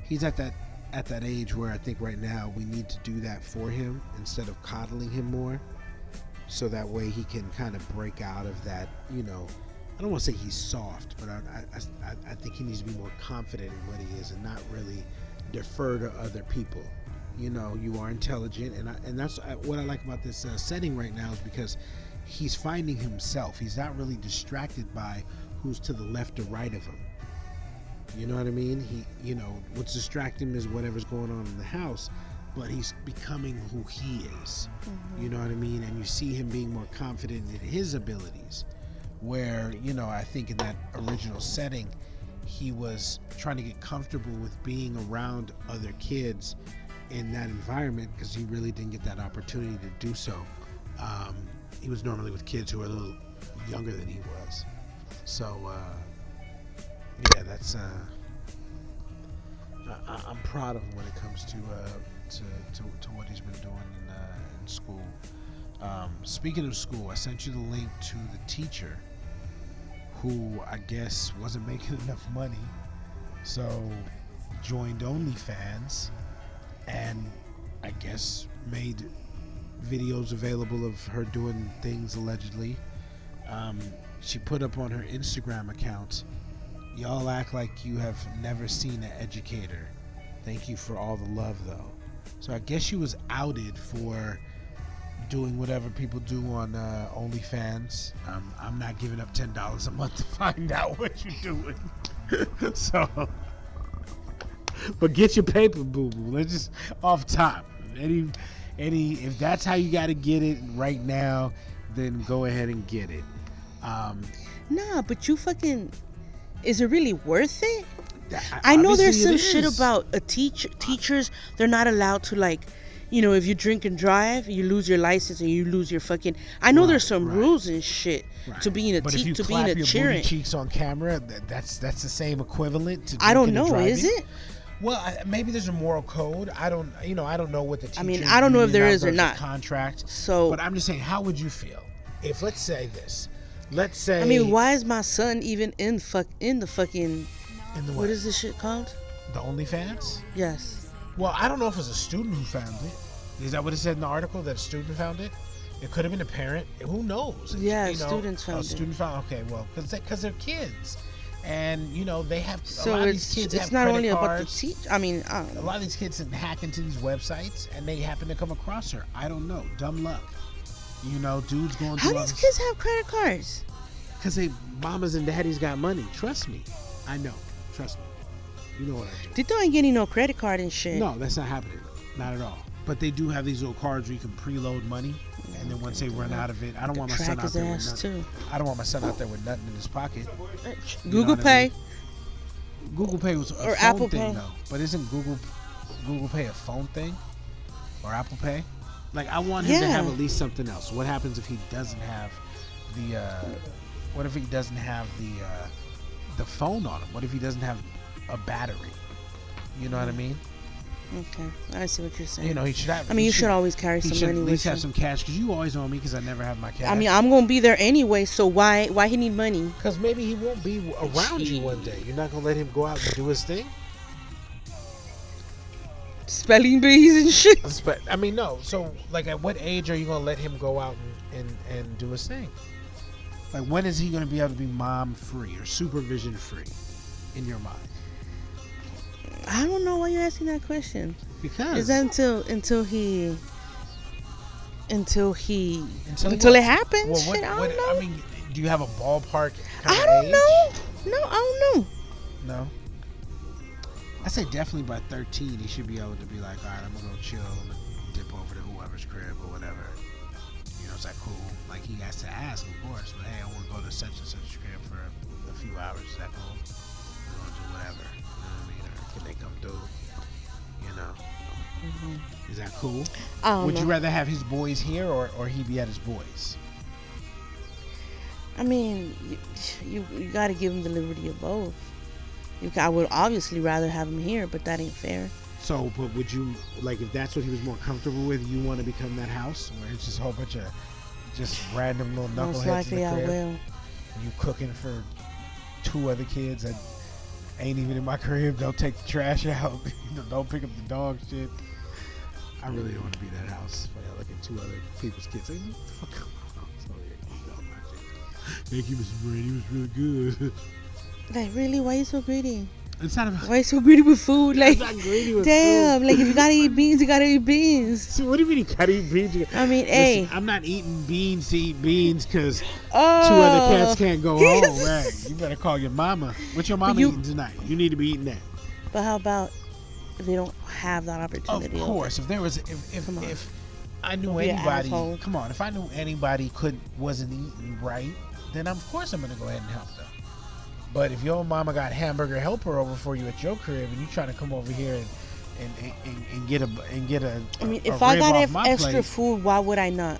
he's at that age where I think right now we need to do that for him instead of coddling him more, so that way he can kind of break out of that, I don't want to say he's soft, but I think he needs to be more confident in what he is and not really defer to other people. You are intelligent, and that's what I like about this setting right now, is because he's finding himself. He's not really distracted by who's to the left or right of him. You know what I mean? What's distracting him is whatever's going on in the house, but he's becoming who he is. You know what I mean? And you see him being more confident in his abilities, where, I think in that original setting, he was trying to get comfortable with being around other kids in that environment because he really didn't get that opportunity to do so. He was normally with kids who were a little younger than he was. So, that's I'm proud of him when it comes to what he's been doing in school. Speaking of school, I sent you the link to the teacher who I guess wasn't making enough money, so joined OnlyFans and I guess made videos available of her doing things allegedly. She put up on her Instagram account, "Y'all act like you have never seen an educator. Thank you for all the love though." So I guess she was outed for doing whatever people do on OnlyFans. I'm not giving up $10 a month to find out what you're doing. So, but get your paper, boo boo. Let's just off top. Any, if that's how you got to get it right now, then go ahead and get it. Nah, but you fucking, is it really worth it? I know there's some shit about teachers. They're not allowed to, like, if you drink and drive, you lose your license and you lose your fucking. I know there's some rules and shit to being a teacher, to being a cheering. But if you clap your booty cheeks on camera, that's the same equivalent to. I don't know. Is it? Well, maybe there's a moral code. I don't know what the teachers. I mean, I don't know if there is or not. Contract. So, but I'm just saying, how would you feel if, let's say this, let's say. I mean, why is my son even in the fucking? In the what is this shit called? The OnlyFans? Yes. Well, I don't know if it was a student who found it. Is that what it said in the article, that a student found it? It could have been a parent. Who knows? Yeah, students found it. Student found. Okay, well, because they're kids. And they have. So a lot of these kids it's have not credit only cards. about the teach. I mean, I don't know. A lot of these kids hack into these websites, and they happen to come across her. I don't know. Dumb luck. Dudes going. How these kids have credit cards? Because they mamas and daddies got money. Trust me. I know. Trust me. You know what I do. They don't ain't getting no credit card and shit. No, that's not happening. Not at all. But they do have these little cards where you can preload money, and then once they run out of it, I don't want my son out there with nothing. I don't want my son out there with nothing in his pocket. Google Pay. I mean? Google Pay was a phone Apple thing Pay. though, but isn't Google Pay a phone thing, or Apple Pay? Like, I want him to have at least something else. What happens if he doesn't have the? What if he doesn't have the phone on him? What if he doesn't have a battery? You know what I mean? Okay, I see what you're saying. He should have. I mean, you should always carry some money with you. At least have some cash, because you always owe me, because I never have my cash. I mean, I'm gonna be there anyway, so why he need money? Because maybe he won't be around you one day. You're not gonna let him go out and do his thing. Spelling bees and shit. I mean, no. So, like, at what age are you gonna let him go out and do his thing? Like, when is he gonna be able to be mom free or supervision free, in your mind? I don't know why you're asking that question. Because is that until it happens? Well, Shit, I don't know. I mean, do you have a ballpark kind I of don't age? know. No, I don't know. No. I say definitely by 13 he should be able to be like, all right, I'm gonna go chill, I'm gonna dip over to whoever's crib or whatever. Is that cool? Like, he has to ask, of course, but hey, I want to go to such and such crib for a few hours. Is that cool? I want to do whatever. You know what I mean? Or can they come through? Is that cool? Would you rather have his boys here or he be at his boys? I mean, you got to give him the liberty of both. I would obviously rather have him here, but that ain't fair. So, but would you, like, if that's what he was more comfortable with, you want to become that house where it's just a whole bunch of just random little knuckleheads Most likely in the crib? I will. And you cooking for 2 other kids that ain't even in my crib. Don't take the trash out. Don't pick up the dog shit. I really don't want to be that house. But I look at 2 other people's kids. Like, what the fuck? Thank you, Mr. Brady. It was really good. Like, really? Why you so greedy? It's not about. Why you so greedy with food? Like, I'm not greedy with damn. food. Like, if you gotta eat beans, you gotta eat beans. So what do you mean you gotta eat beans? I mean, listen, hey. I'm not eating beans to eat beans because 2 other cats can't go home. Right? You better call your mama. What your mama eating tonight? You need to be eating that. But how about if they don't have that opportunity? Of course, if there was, if I knew anybody, come on, if I knew anybody wasn't eating right, then of course I'm gonna go ahead and help them. But if your mama got hamburger helper over for you at your crib and you trying to come over here and get a I mean, if a I rib got off my extra plate, food, why would I not?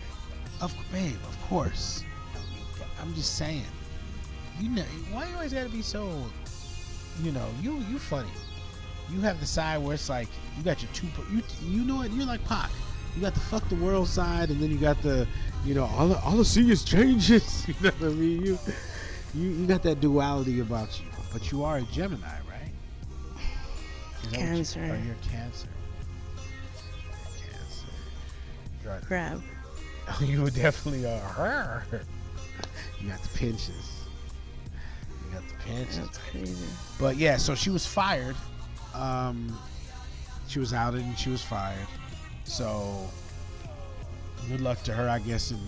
Babe, of course. I'm just saying. Why you always gotta be so? You funny. You have the side where it's like you got your you know what, you're like Pac. You got the fuck the world side, and then you got the all I see is changes. You know what I mean? You got that duality about you, but you are a Gemini, right? Cancer. You're Cancer. Cancer. Crab. You definitely are her. You got the pinches. That's crazy. But yeah, so she was fired. She was outed and she was fired. So good luck to her, I guess. And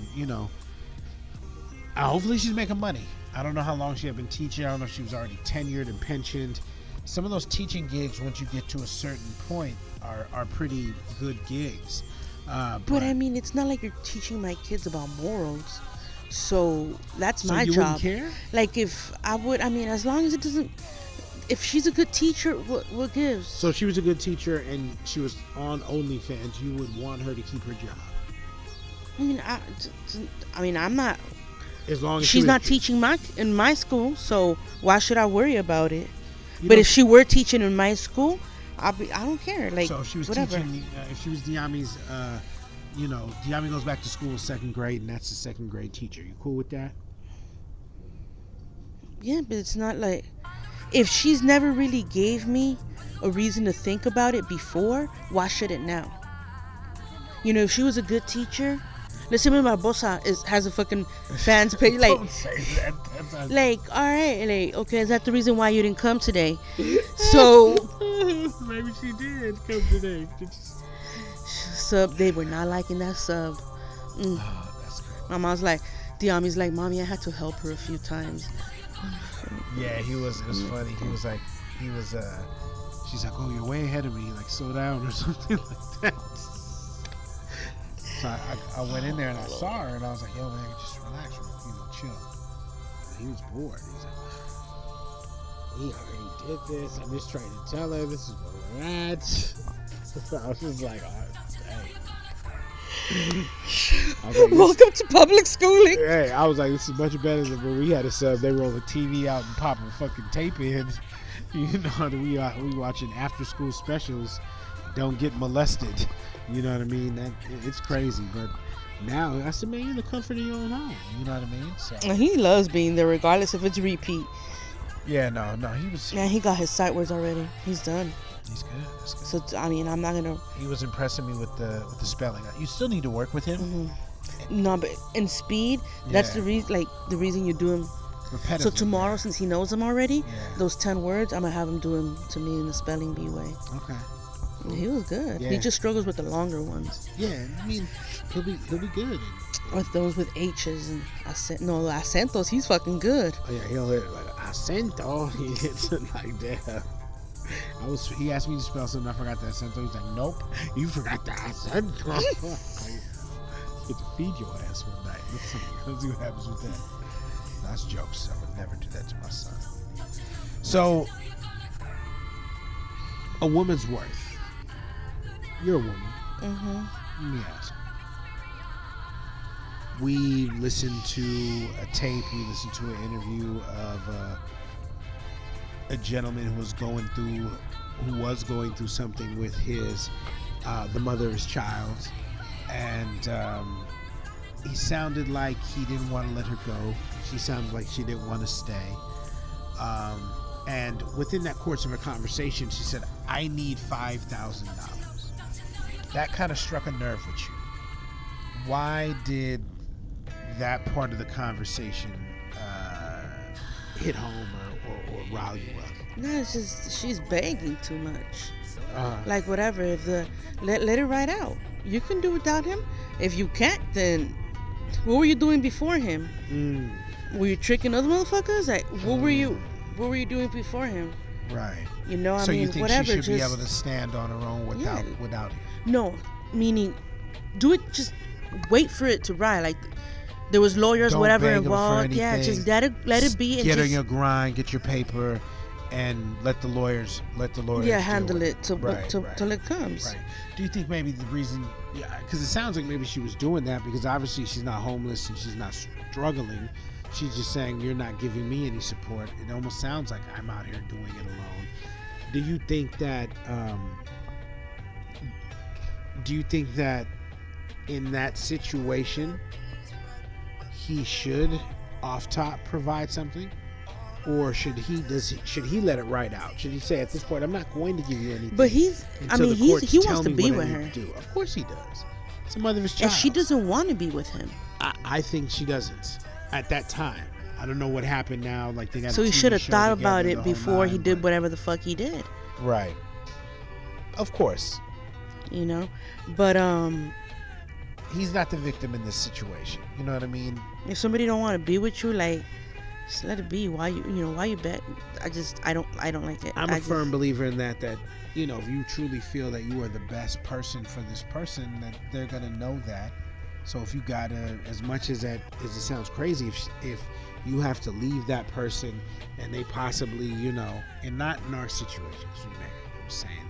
hopefully she's making money. I don't know how long she had been teaching. I don't know if she was already tenured and pensioned. Some of those teaching gigs, once you get to a certain point, are pretty good gigs. But I mean, it's not like you're teaching my kids about morals. So that's my you job. Wouldn't care? Like, if I would, I mean, as long as it doesn't. If she's a good teacher, what gives? So she was a good teacher and she was on OnlyFans. You would want her to keep her job. I mean, I'm not. As long as she's not teaching in my school, so why should I worry about it? But if she were teaching in my school, I don't care. Like, So if she was whatever. teaching, if she was Diami's, Diami goes back to school in second grade, and that's the second grade teacher. You cool with that? Yeah, but it's not like, if she's never really gave me a reason to think about it before, why should it now? You know, if she was a good teacher, let's say my Barbosa has a fucking fans page, like, Don't say that. That's like, all right, like, okay, is that the reason why you didn't come today? So, maybe she did come today. sub, they were not liking that sub. Oh, that's cool. My mom's like, Diami's like, mommy, I had to help her a few times. Yeah, it was funny. She's like, oh, you're way ahead of me, like, slow down or something like that. So I went in there and I saw her and I was like, yo, man, just relax, chill. And he was bored. He's like, we already did this. I'm just trying to tell her this is where we're at. So I was just like, hey. Welcome to public schooling. Hey, I was like, this is much better than when we had a sub. They roll the TV out and pop a fucking tape in. We watching after school specials. Don't get molested. You know what I mean? It's crazy. But now, I said, man, you're in the comfort of your own home. You know what I mean? So He loves being there, regardless if it's repeat. yeah, no, he was. Man, he got his sight words already. He's done. He's good. That's good. So I mean, I'm not gonna. He was impressing me with the spelling. You still need to work with him. Mm-hmm. No, but in speed, that's the reason. Like the reason you do him. Repetitively. So tomorrow, since he knows them already, Yeah. those 10 words, I'm gonna have him do them to me in the spelling bee way. Okay. He was good. Yeah. He just struggles with the longer ones. Yeah, I mean, he'll be good. With those with H's and acentos, he's fucking good. Oh yeah, he'll hit it like acento. He hits it like that. He asked me to spell something. I forgot the acento. He's like, nope, you forgot the acento. Get to feed your ass one night. Let's see what happens with that. That's jokes. I would never do that to my son. So, a woman's worth. You're a woman. Mm-hmm. Let me ask. We listened to a tape. We listened to an interview of a gentleman who was going through something with his the mother of his child, and he sounded like he didn't want to let her go. She sounded like she didn't want to stay. And within that course of a conversation, she said, "I need $5,000." That kind of struck a nerve with you. Why did that part of the conversation hit home or rile you up? No, it's just she's begging too much. Like whatever. If let it ride out. You can do without him. If you can't, then what were you doing before him? Were you tricking other motherfuckers? Like what were you doing before him? Right. You know, So I mean, you think whatever. she should just, be able to stand on her own without him? No, meaning do it. Just wait for it to ride. Like there was lawyers, Don't whatever beg him for involved. Yeah, anything. just let it be. And Get just, on your grind, get your paper, and let the lawyers. Yeah, handle it till it comes. Right. Do you think maybe the reason? Yeah, because it sounds like maybe she was doing that because obviously she's not homeless and she's not struggling. She's just saying you're not giving me any support. It almost sounds like I'm out here doing it alone. Do you think that? In that situation, he should off top provide something, or should he let it ride out? Should he say at this point, I'm not going to give you anything? But he wants to be with her. Of course he does. It's the mother of his child. And she doesn't want to be with him. I think she doesn't at that time. I don't know what happened now. Like they got. So a he TV should have show thought together, about the it whole before he nine, did but- whatever the fuck he did. Right. Of course. You know, but He's not the victim in this situation. You know what I mean? if somebody don't want to be with you, like, just let it be. Why you bet? I don't like it. I'm a firm believer in that if you truly feel that you are the best person for this person, that they're gonna know that. So if you gotta, as much as it sounds crazy, if you have to leave that person and they possibly, and not in our situation, 'cause we married, I'm saying,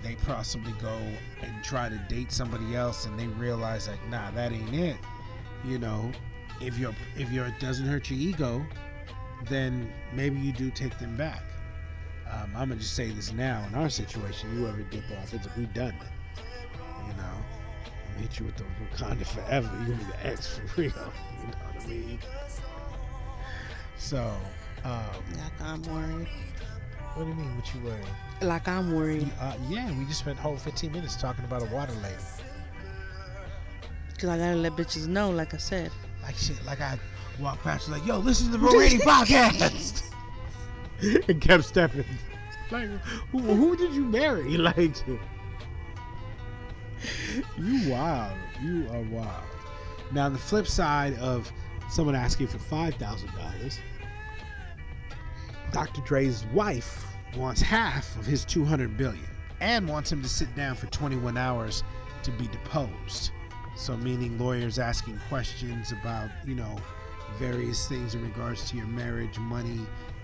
they possibly go and try to date somebody else and they realize like, nah, that ain't it. If it doesn't hurt your ego, then maybe you do take them back. I'm gonna just say this now. In our situation, you ever dip off, it's redundant. You know, I'm gonna hit you with the Wakanda forever. You're gonna be the X for real. You know what I mean? So, Like I'm worried. what do you mean? What you worried? Like I'm worried. Yeah, we just spent whole 15 minutes talking about a water lady. Cause I gotta let bitches know, like I said. Like shit, like I walked past, like, yo, listen to the Moragne podcast, and kept stepping. Like, who did you marry? Like, you wild. You are wild. Now, the flip side of someone asking for $5,000, Dr. Dre's wife wants half of his $200 billion and wants him to sit down for 21 hours to be deposed. So, meaning lawyers asking questions about, various things in regards to your marriage, money,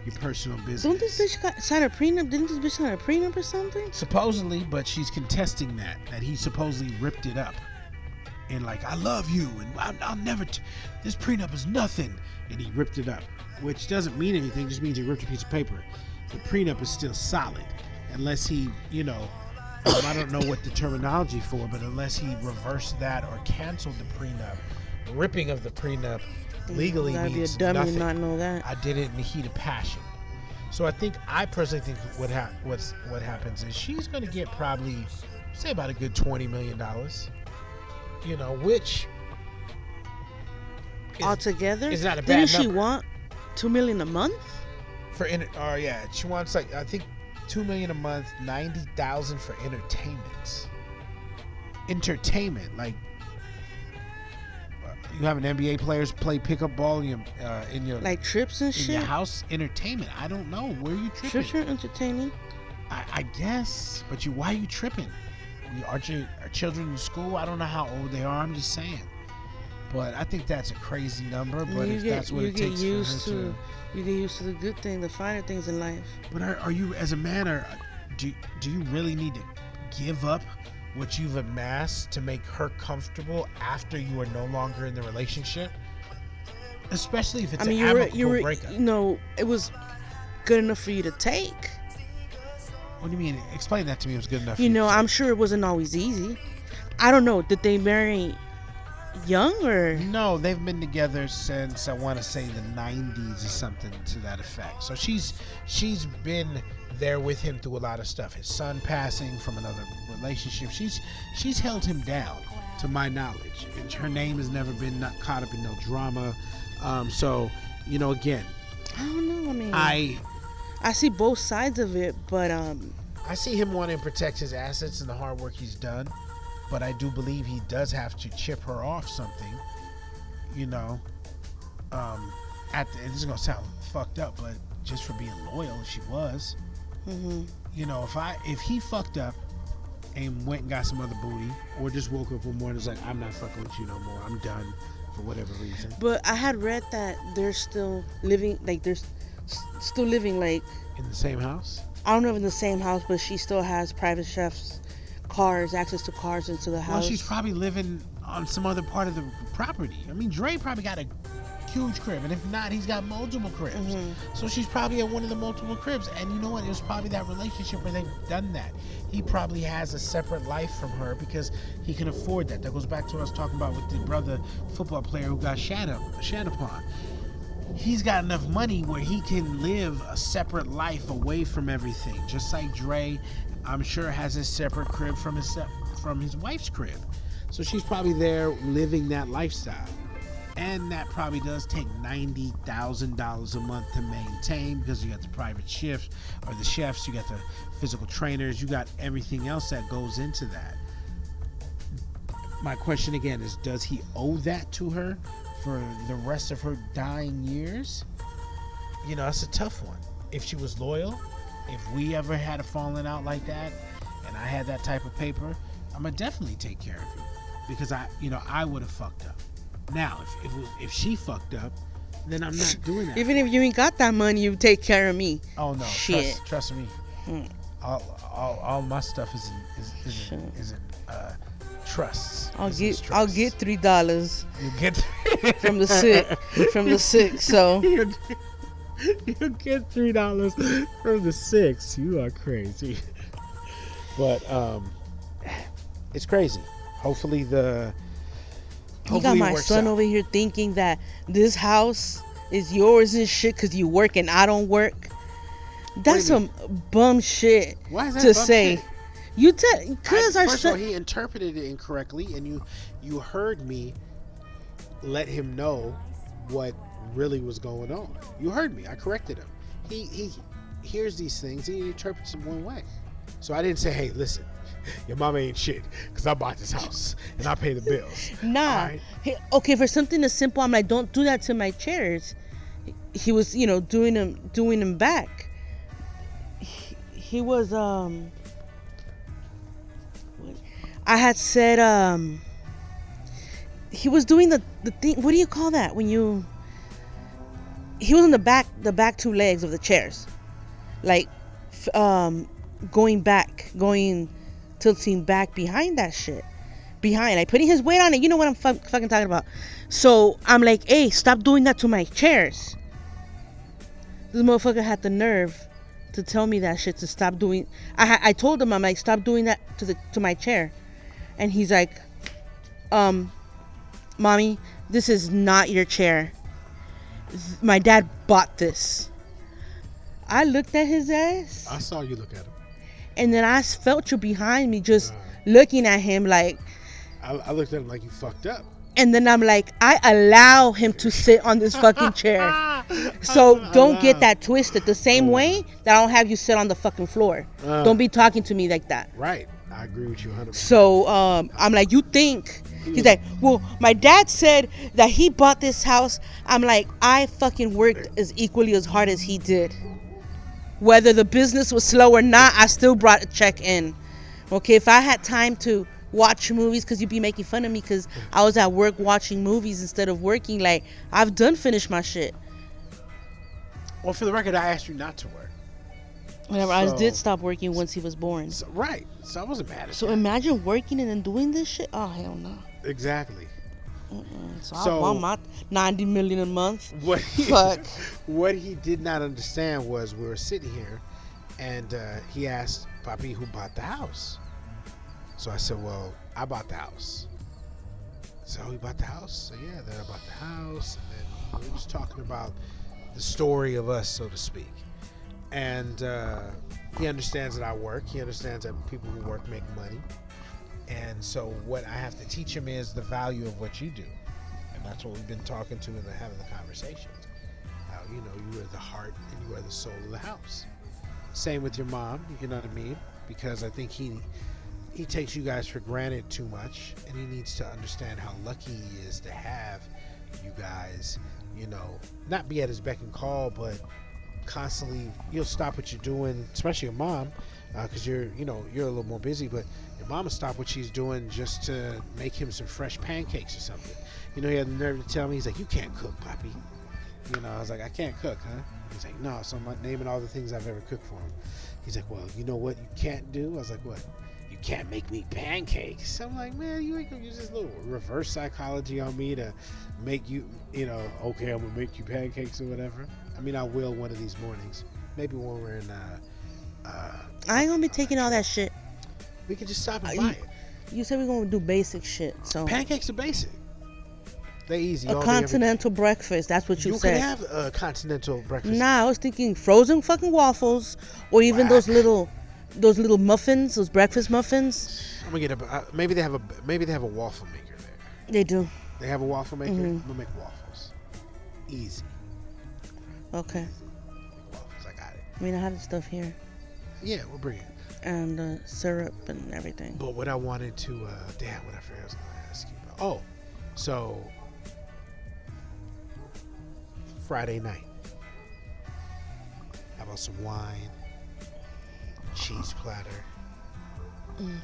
your personal business. Don't this bitch sign a prenup? Didn't this bitch sign a prenup or something? Supposedly, but she's contesting that he supposedly ripped it up. And like, I love you, and I'll never, this prenup is nothing. And he ripped it up, which doesn't mean anything, just means he ripped a piece of paper. The prenup is still solid, unless he, I don't know what the terminology for, but unless he reversed that or canceled the prenup, ripping of the prenup legally gotta means be a dummy nothing. and not know that. I did it in the heat of passion. So I personally think what happens is she's going to get probably, say, about a good $20 million, which altogether is not a bad Didn't she number. want $2 million a month? She wants, like, I think $2 million a month, $90,000 for entertainment. Like, you have an NBA players play pickup ball in your Like trips and in shit? your house. Entertainment. I don't know. Where are you tripping? Trips are entertaining. I guess, but why are you tripping? Aren't your children in school? I don't know how old they are. I'm just saying. But I think that's a crazy number. But if that's what it takes for her to, you get used to the good thing, the finer things in life. But are you, as a man, do you really need to give up what you've amassed to make her comfortable after you are no longer in the relationship? Especially if it's an amicable breakup. It was good enough for you to take. What do you mean? Explain that to me. It was good enough. I'm sure it wasn't always easy. I don't know. Did they marry young or? No, they've been together since, I want to say, the 90s or something to that effect. So she's been there with him through a lot of stuff. His son passing from another relationship. She's held him down, to my knowledge. And her name has never been not caught up in no drama. So, again, I don't know. I mean, I see both sides of it, but I see him wanting to protect his assets and the hard work he's done. But I do believe he does have to chip her off something, this is gonna sound fucked up, but just for being loyal, she was. Mm-hmm. If he fucked up and went and got some other booty, or just woke up one morning and was like, I'm not fucking with you no more, I'm done for whatever reason. But I had read that they're still living, like in the same house. I don't know if in the same house, but she still has private chefs. Access to cars into the house. Well, she's probably living on some other part of the property. I mean, Dre probably got a huge crib, and if not, he's got multiple cribs. Mm-hmm. So she's probably at one of the multiple cribs, and you know what? It was probably that relationship where they've done that. He probably has a separate life from her because he can afford that. That goes back to what I was talking about with the brother football player who got shat upon. He's got enough money where he can live a separate life away from everything, just like Dre, I'm sure, has a separate crib from his wife's crib. So she's probably there living that lifestyle. And that probably does take $90,000 a month to maintain, because you got the private chefs, you got the physical trainers, you got everything else that goes into that. My question again is, does he owe that to her for the rest of her dying years? That's a tough one. If she was loyal, if we ever had a falling out like that, and I had that type of paper, I'm gonna definitely take care of you, because I would have fucked up. Now, if she fucked up, then I'm not doing that. Even if you ain't got that money, you take care of me. Oh no, shit. Trust me. All my stuff is in trusts. I'll get $3. You get from the sick. So You get $3 from the 6. You are crazy. But it's crazy. Hopefully You got hopefully it my works son out. over here thinking that this house is yours and shit because you work and I don't work. That's do you some bum shit Why is that to bum say. shit? You tell, cause our First of all, son. he interpreted it incorrectly, and you heard me let him know what really was going on. You heard me. I corrected him. He hears these things and he interprets them one way. So I didn't say, hey, listen, your mama ain't shit because I bought this house and I pay the bills. Nah. Alright? Okay, for something as simple, I'm like, don't do that to my chairs. He was, doing them back. He was I had said he was doing the thing. What do you call that when you? He was on the back two legs of the chairs, like going tilting back behind that shit, behind, like putting his weight on it. You know what I'm fucking talking about. So I'm like, hey, stop doing that to my chairs. This motherfucker had the nerve to tell me that shit to stop doing. I told him, I'm like, stop doing that to my chair, and he's like, mommy, this is not your chair. My dad bought this. I looked at his ass. I saw you look at him. And then I felt you behind me just looking at him like. I looked at him like you fucked up. And then I'm like, I allow him to sit on this fucking chair. So don't get that twisted. The same way that I don't have you sit on the fucking floor. Don't be talking to me like that. Right. I agree with you 100%. So I'm like, you think? He's like, well, my dad said that he bought this house. I'm like, I fucking worked as equally as hard as he did. Whether the business was slow or not, I still brought a check in. Okay, if I had time to watch movies, because you'd be making fun of me because I was at work watching movies instead of working, like, I've done finished my shit. Well, for the record, I asked you not to work. Whenever I did stop working once he was born. So, right. So I wasn't mad at So that. imagine working and then doing this shit. Oh, hell no. Exactly. So I want my $90 million a month. Fuck. What he did not understand was we were sitting here, and he asked Papi who bought the house. So I said, well, I bought the house. So he bought the house. So yeah, then I bought the house, and then we was talking about the story of us, so to speak. And he understands that I work. He understands that people who work make money. And so what I have to teach him is the value of what you do. And that's what we've been talking to and having the conversations. How, you are the heart and you are the soul of the house. Same with your mom, you know what I mean? Because I think he takes you guys for granted too much, and he needs to understand how lucky he is to have you guys, not be at his beck and call, but constantly you'll stop what you're doing, especially your mom, because you're a little more busy, but your mom will stop what she's doing just to make him some fresh pancakes or something. He had the nerve to tell me, he's like, you can't cook, Papi. I was like, I can't cook, huh? He's like, no. So I'm naming all the things I've ever cooked for him. He's like, well, you know what you can't do? I was like, what? You can't make me pancakes. I'm like, man, you ain't gonna use this little reverse psychology on me to make you, okay, I'm gonna make you pancakes or whatever. I mean, I will one of these mornings. Maybe when we're in I ain't gonna be taking all that shit. We can just stop and buy it. You said we're gonna do basic shit, so pancakes are basic. They easy. A continental breakfast. That's what you said. You can have a continental breakfast. Nah, I was thinking frozen fucking waffles, or even those little muffins, those breakfast muffins. I'm gonna get maybe they have a waffle maker there. They do. They have a waffle maker. I'm gonna make waffles. Easy. Okay. Waffles, I got it. I mean, I have the stuff here. Yeah, we'll bring it. And syrup and everything. But what I wanted to, what I forgot I was gonna ask you about. Oh, so Friday night. How about some wine, cheese platter?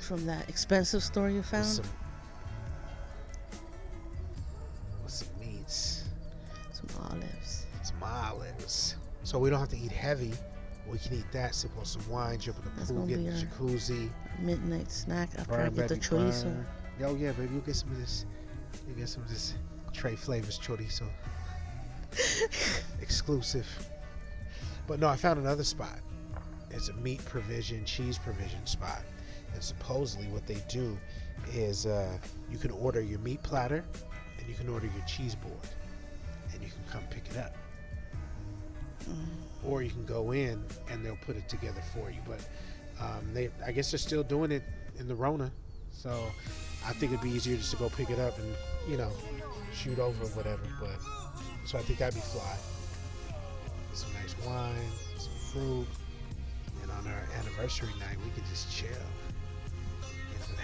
From that expensive store you found? With some meats. Some olives. Some olives. So we don't have to eat heavy. We can eat that, sip on some wine, jump in the pool, get in the jacuzzi. Midnight snack after I get the chorizo. Oh yeah, baby, you'll get some of this. You get some of this Trey Flavors chorizo. Exclusive. But no, I found another spot. It's a meat provision, cheese provision spot. And supposedly what they do is you can order your meat platter and you can order your cheese board. And you can come pick it up. Or you can go in and they'll put it together for you. But I guess they're still doing it in the Rona. So I think it'd be easier just to go pick it up and, shoot over or whatever. But so I think that'd be fly. Some nice wine, some fruit. And on our anniversary night, we could just chill.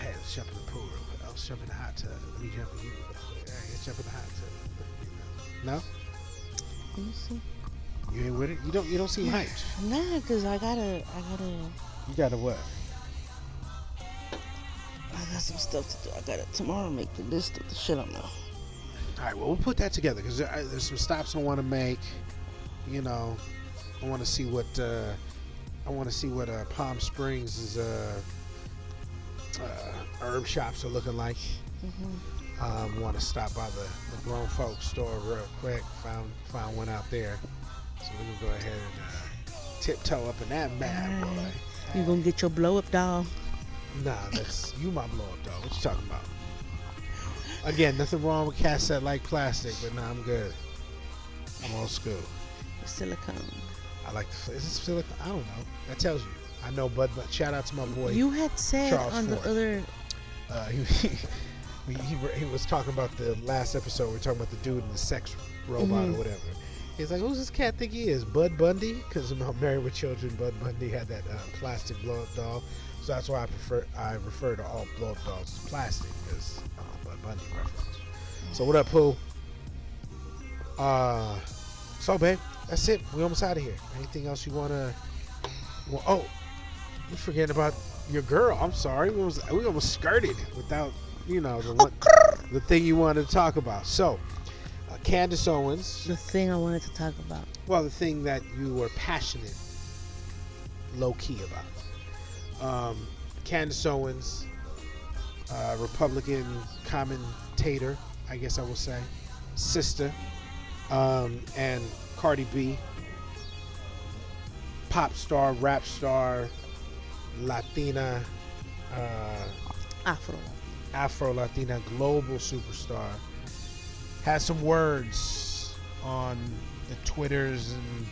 Hey, let's jump in the pool real quick. Oh, let's jump in the hot tub. Let me jump in you real quick. Hey, let's jump in the hot tub. No? Let me see. You ain't with it? You don't seem hyped. Nah, cause I gotta. You gotta what? I got some stuff to do. I gotta tomorrow make the list of the shit I'm on. All right, well, we'll put that together because there's some stops I want to make. I want to see what Palm Springs' herb shops are looking like. Want to stop by the grown folks store real quick. Found one out there, so we're gonna go ahead and tiptoe up in that bad boy. You gonna get your blow up doll? Nah, that's you my blow up dog. What you talking about? Again, nothing wrong with cats that like plastic, but nah, I'm good. I'm old school. Silicone. I like the. Is this silicone? I don't know. That tells you. I know, but shout out to my boy. You had said Charles on Ford. the other. He was talking about the last episode. We were talking about the dude in the sex robot or whatever. He's like, who's this cat think he is? Bud Bundy? Because I'm Married with Children. Bud Bundy had that plastic blow-up doll. So that's why I refer to all blow-up dolls as plastic, because Bud Bundy reference. So what up, Pooh? So babe, that's it. We almost out of here. Anything else you wanna? Well, oh, we're forgetting about your girl. I'm sorry. We almost skirted without the thing you wanted to talk about. So, Candace Owens. The thing I wanted to talk about. Well, the thing that you were passionate, low key about. Candace Owens, Republican commentator, I guess I will say, sister, and Cardi B, pop star, rap star, Latina, Afro-Latina global superstar, has some words on the Twitters and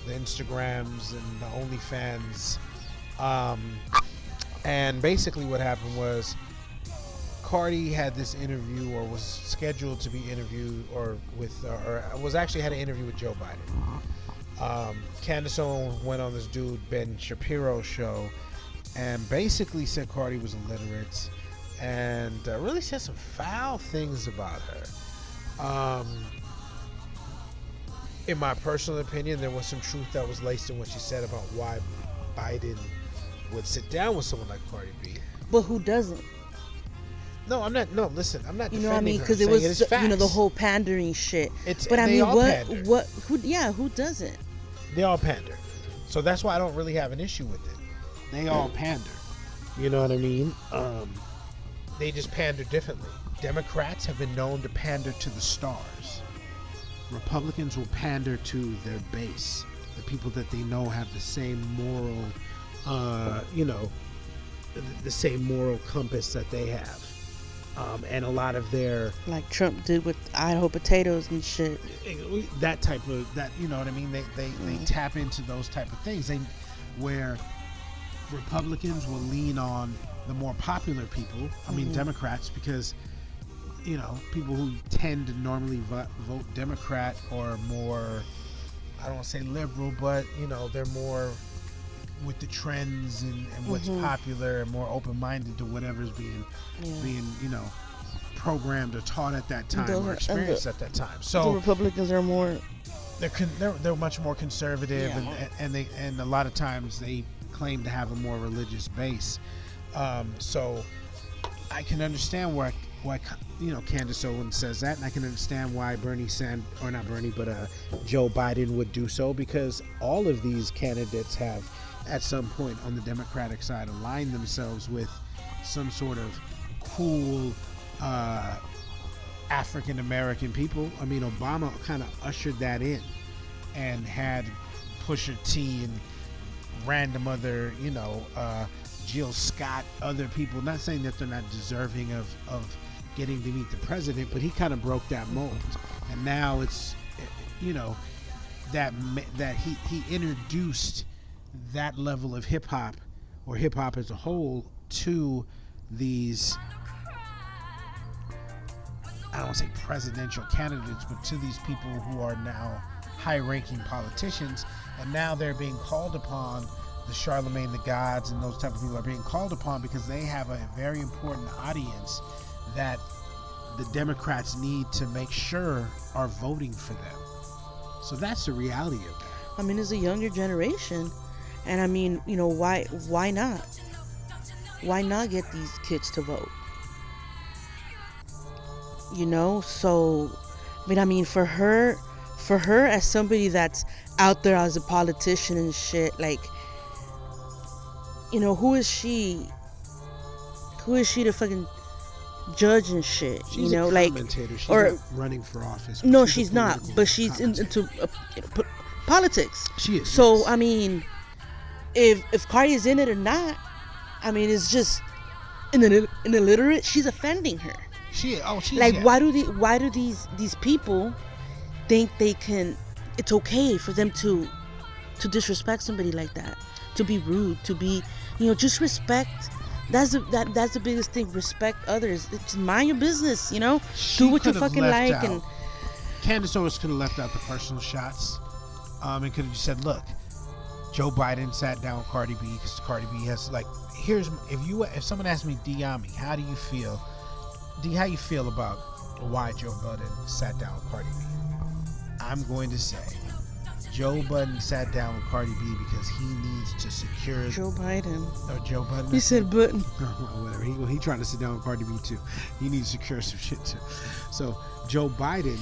the Instagrams and the OnlyFans. And basically what happened was Cardi had this interview, or was scheduled to be interviewed, or was actually had an interview with Joe Biden. Candace Owens went on this dude Ben Shapiro's show and basically said Cardi was illiterate and really said some foul things about her. In my personal opinion, there was some truth that was laced in what she said about why Biden would sit down with someone like Cardi B. But who doesn't? No, I'm not. No, listen, I'm not. You know what I mean? Because it was the whole pandering shit. But I mean, who doesn't? They all pander. So that's why I don't really have an issue with it. They all pander. You know what I mean? They just pander differently. Democrats have been known to pander to the stars. Republicans will pander to their base, the people that they know have the same moral, the same moral compass that they have. And a lot of their, like Trump did with Idaho potatoes and shit. That type of you know what I mean. They tap into those type of things. Where Republicans will lean on the more popular people. I mean Democrats, because people who tend to normally vote Democrat are more, I don't want to say liberal, but they're more with the trends and what's popular, and more open-minded to whatever's being programmed or taught at that time or experienced at that time. So the Republicans are more, they're much more conservative, and a lot of times they claim to have a more religious base. So I can understand why Candace Owens says that, and I can understand why Joe Biden would do so, because all of these candidates have at some point on the Democratic side aligned themselves with some sort of cool African American people. I mean, Obama kind of ushered that in and had Pusha T and random other, Jill Scott, other people. Not saying that they're not deserving of getting to meet the president, but he kind of broke that mold, and now it's, that he introduced that level of hip hop, or hip hop as a whole, to these, I don't want to say presidential candidates, but to these people who are now high-ranking politicians, and now they're being called upon. The Charlemagne the Gods and those type of people are being called upon because they have a very important audience that the Democrats need to make sure are voting for them. So that's the reality of that. I mean, it's a younger generation, and I mean, why not? Why not get these kids to vote? So I mean, for her as somebody that's out there as a politician and shit, like, who is she to fucking judge and shit? She's a commentator. She's not running for office. No, she's not, but she's into politics. She is. So yes. I mean, if Cardi is in it or not, I mean, it's just in illiterate. She's offending her. She's like, yeah. why do these people think they can? It's okay for them to disrespect somebody like that, to be rude, to be, just respect. That's the biggest thing. Respect others. Just mind your business. Do what you fucking like. Out. And Candace Owens could have left out the personal shots, and could have just said, "Look, Joe Biden sat down with Cardi B because Cardi B has, like, if someone asked me, Diami, how do you feel? How you feel about why Joe Biden sat down with Cardi B?" I'm going to say Joe Biden sat down with Cardi B because he needs to secure Joe Biden. Or Joe Biden. He said button. Whatever. He trying to sit down with Cardi B too. He needs to secure some shit too. So Joe Biden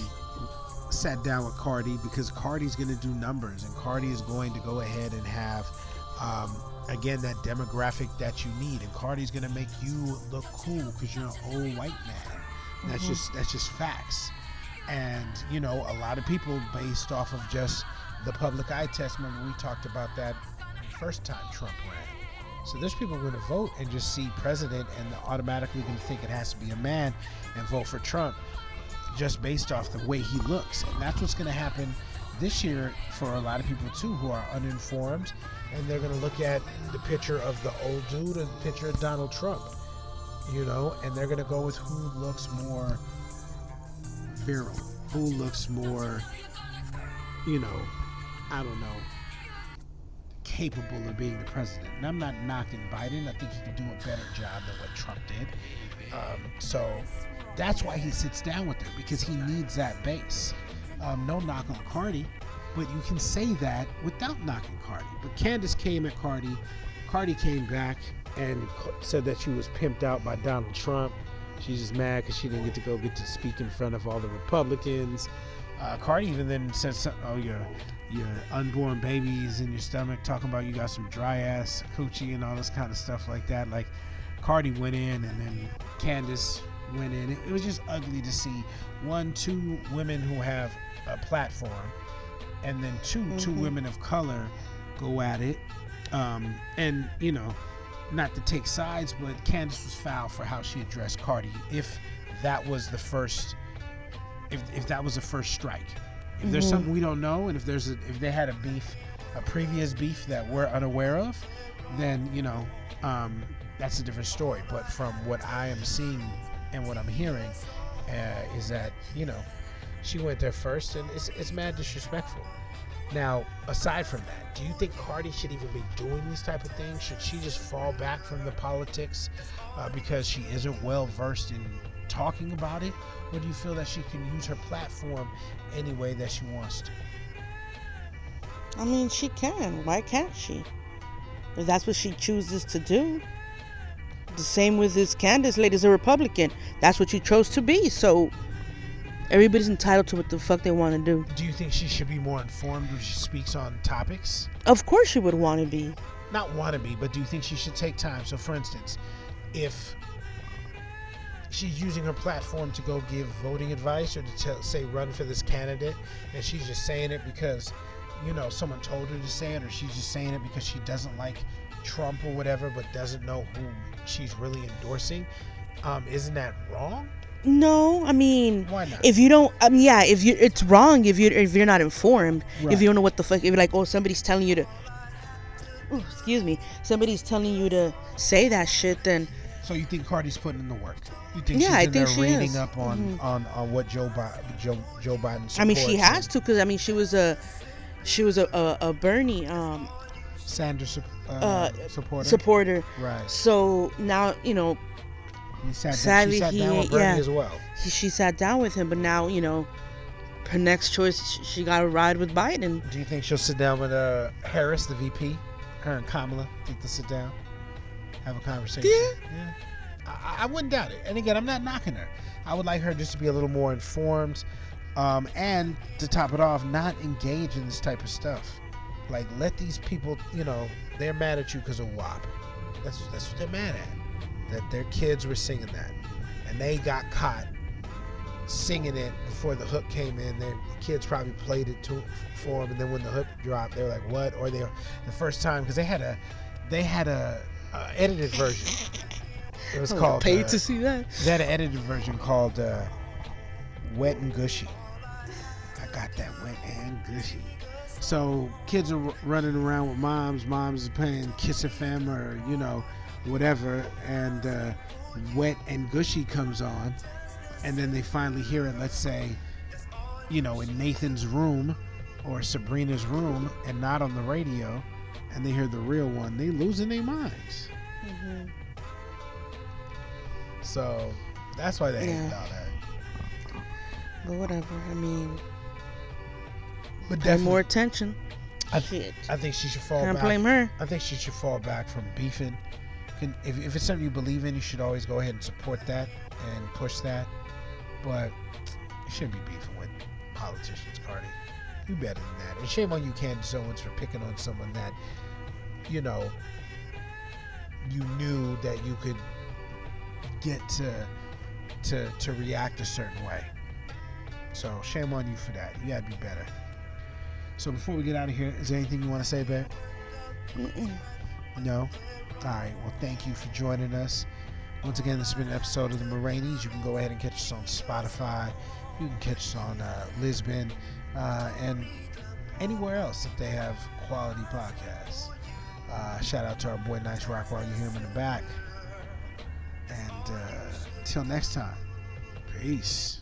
sat down with Cardi because Cardi's going to do numbers, and Cardi is going to go ahead and have, again, that demographic that you need, and Cardi's going to make you look cool because you're an old white man. That's just facts. And a lot of people, based off of just the public eye test, remember we talked about that the first time Trump ran. So there's people going to vote and just see president and automatically going to think it has to be a man and vote for Trump just based off the way he looks. And that's what's going to happen this year for a lot of people too who are uninformed, and they're going to look at the picture of the old dude and the picture of Donald Trump, and they're going to go with who looks more virile, who looks more, I don't know, capable of being the president. And I'm not knocking Biden. I think he could do a better job than what Trump did. So that's why he sits down with her, because he needs that base. No knock on Cardi, but you can say that without knocking Cardi. But Candace came at Cardi. Cardi came back and said that she was pimped out by Donald Trump. She's just mad because she didn't get to speak in front of all the Republicans. Cardi even then said something, oh, your unborn babies in your stomach, talking about you got some dry ass coochie and all this kind of stuff like that. Like, Cardi went in, and then Candace went in. It was just ugly to see two women who have a platform, and then two women of color go at it. And not to take sides, but Candace was foul for how she addressed Cardi. If that was the first, if that was the first strike, if there's something we don't know, and if they had a previous beef that we're unaware of, then that's a different story. But from what I am seeing and what I'm hearing, is that she went there first, and it's mad disrespectful. Now, aside from that, do you think Cardi should even be doing these type of things? Should she just fall back from the politics because she isn't well versed in talking about it? Or do you feel that she can use her platform any way that she wants to? I mean, she can. Why can't she? If that's what she chooses to do. The same with this Candace lady's a Republican. That's what you chose to be. So everybody's entitled to what the fuck they want to do. Do you think she should be more informed when she speaks on topics? Of course she would want to be. Not want to be, but do you think she should take time? So, for instance, if she's using her platform to go give voting advice or to say run for this candidate, and she's just saying it because someone told her to say it, or she's just saying it because she doesn't like Trump or whatever, but doesn't know who she's really endorsing, isn't that wrong? No, I mean, Why not? if you don't, yeah, it's wrong if you're not informed, Right. if you don't know what the fuck, if you're like, oh, somebody's telling you to, oh, excuse me, somebody's telling you to say that shit, then So you think Cardi's putting in the work? You think Yeah, she's I in there think she reading is. up on, on what Joe Biden supports? I mean, she has and to, because I mean, she was a Bernie Sanders supporter. supporter. Right. So now sadly She sat down with he Bernie yeah as well. she sat down with him, but now her next choice, she got to ride with Biden. Do you think she'll sit down with Harris, the VP? Her and Kamala think they'll sit down, have a conversation? Yeah. I wouldn't doubt it. And again, I'm not knocking her. I would like her just to be a little more informed, and to top it off, not engage in this type of stuff. Like, let these people, they're mad at you because of WAP. That's what they're mad at. That their kids were singing that, and they got caught singing it before the hook came in. The kids probably played it for them, and then when the hook dropped, they were like, "What?" Or the first time, because they had a edited version. It was called. Paid to see that. They had an edited version called "Wet and Gushy." I got that wet and gushy. So kids are running around with moms. Moms is playing Kiss FM or whatever, and Wet and Gushy comes on, and then they finally hear it. Let's say, in Nathan's room or Sabrina's room, and not on the radio, and they hear the real one. They losing their minds. Mm-hmm. So that's why they hate all that. But whatever. I mean, But pay definitely, more attention. Shit. I think she should fall Can't back. blame her. I think she should fall back from beefing. If it's something you believe in, you should always go ahead and support that and push that. But you shouldn't be beefing with politicians, Cardi. You better than that. And shame on you, Candace Owens, for picking on someone that, you knew that you could get to react a certain way. So shame on you for that. You gotta be better. So before we get out of here, is there anything you want to say, babe? Mm-mm. No? Alright, well, thank you for joining us. Once again, this has been an episode of the Moragnes. You can go ahead and catch us on Spotify. You can catch us on Lisbon and anywhere else if they have quality podcasts. Shout out to our boy Nice Rock while you hear him in the back. And until next time, peace.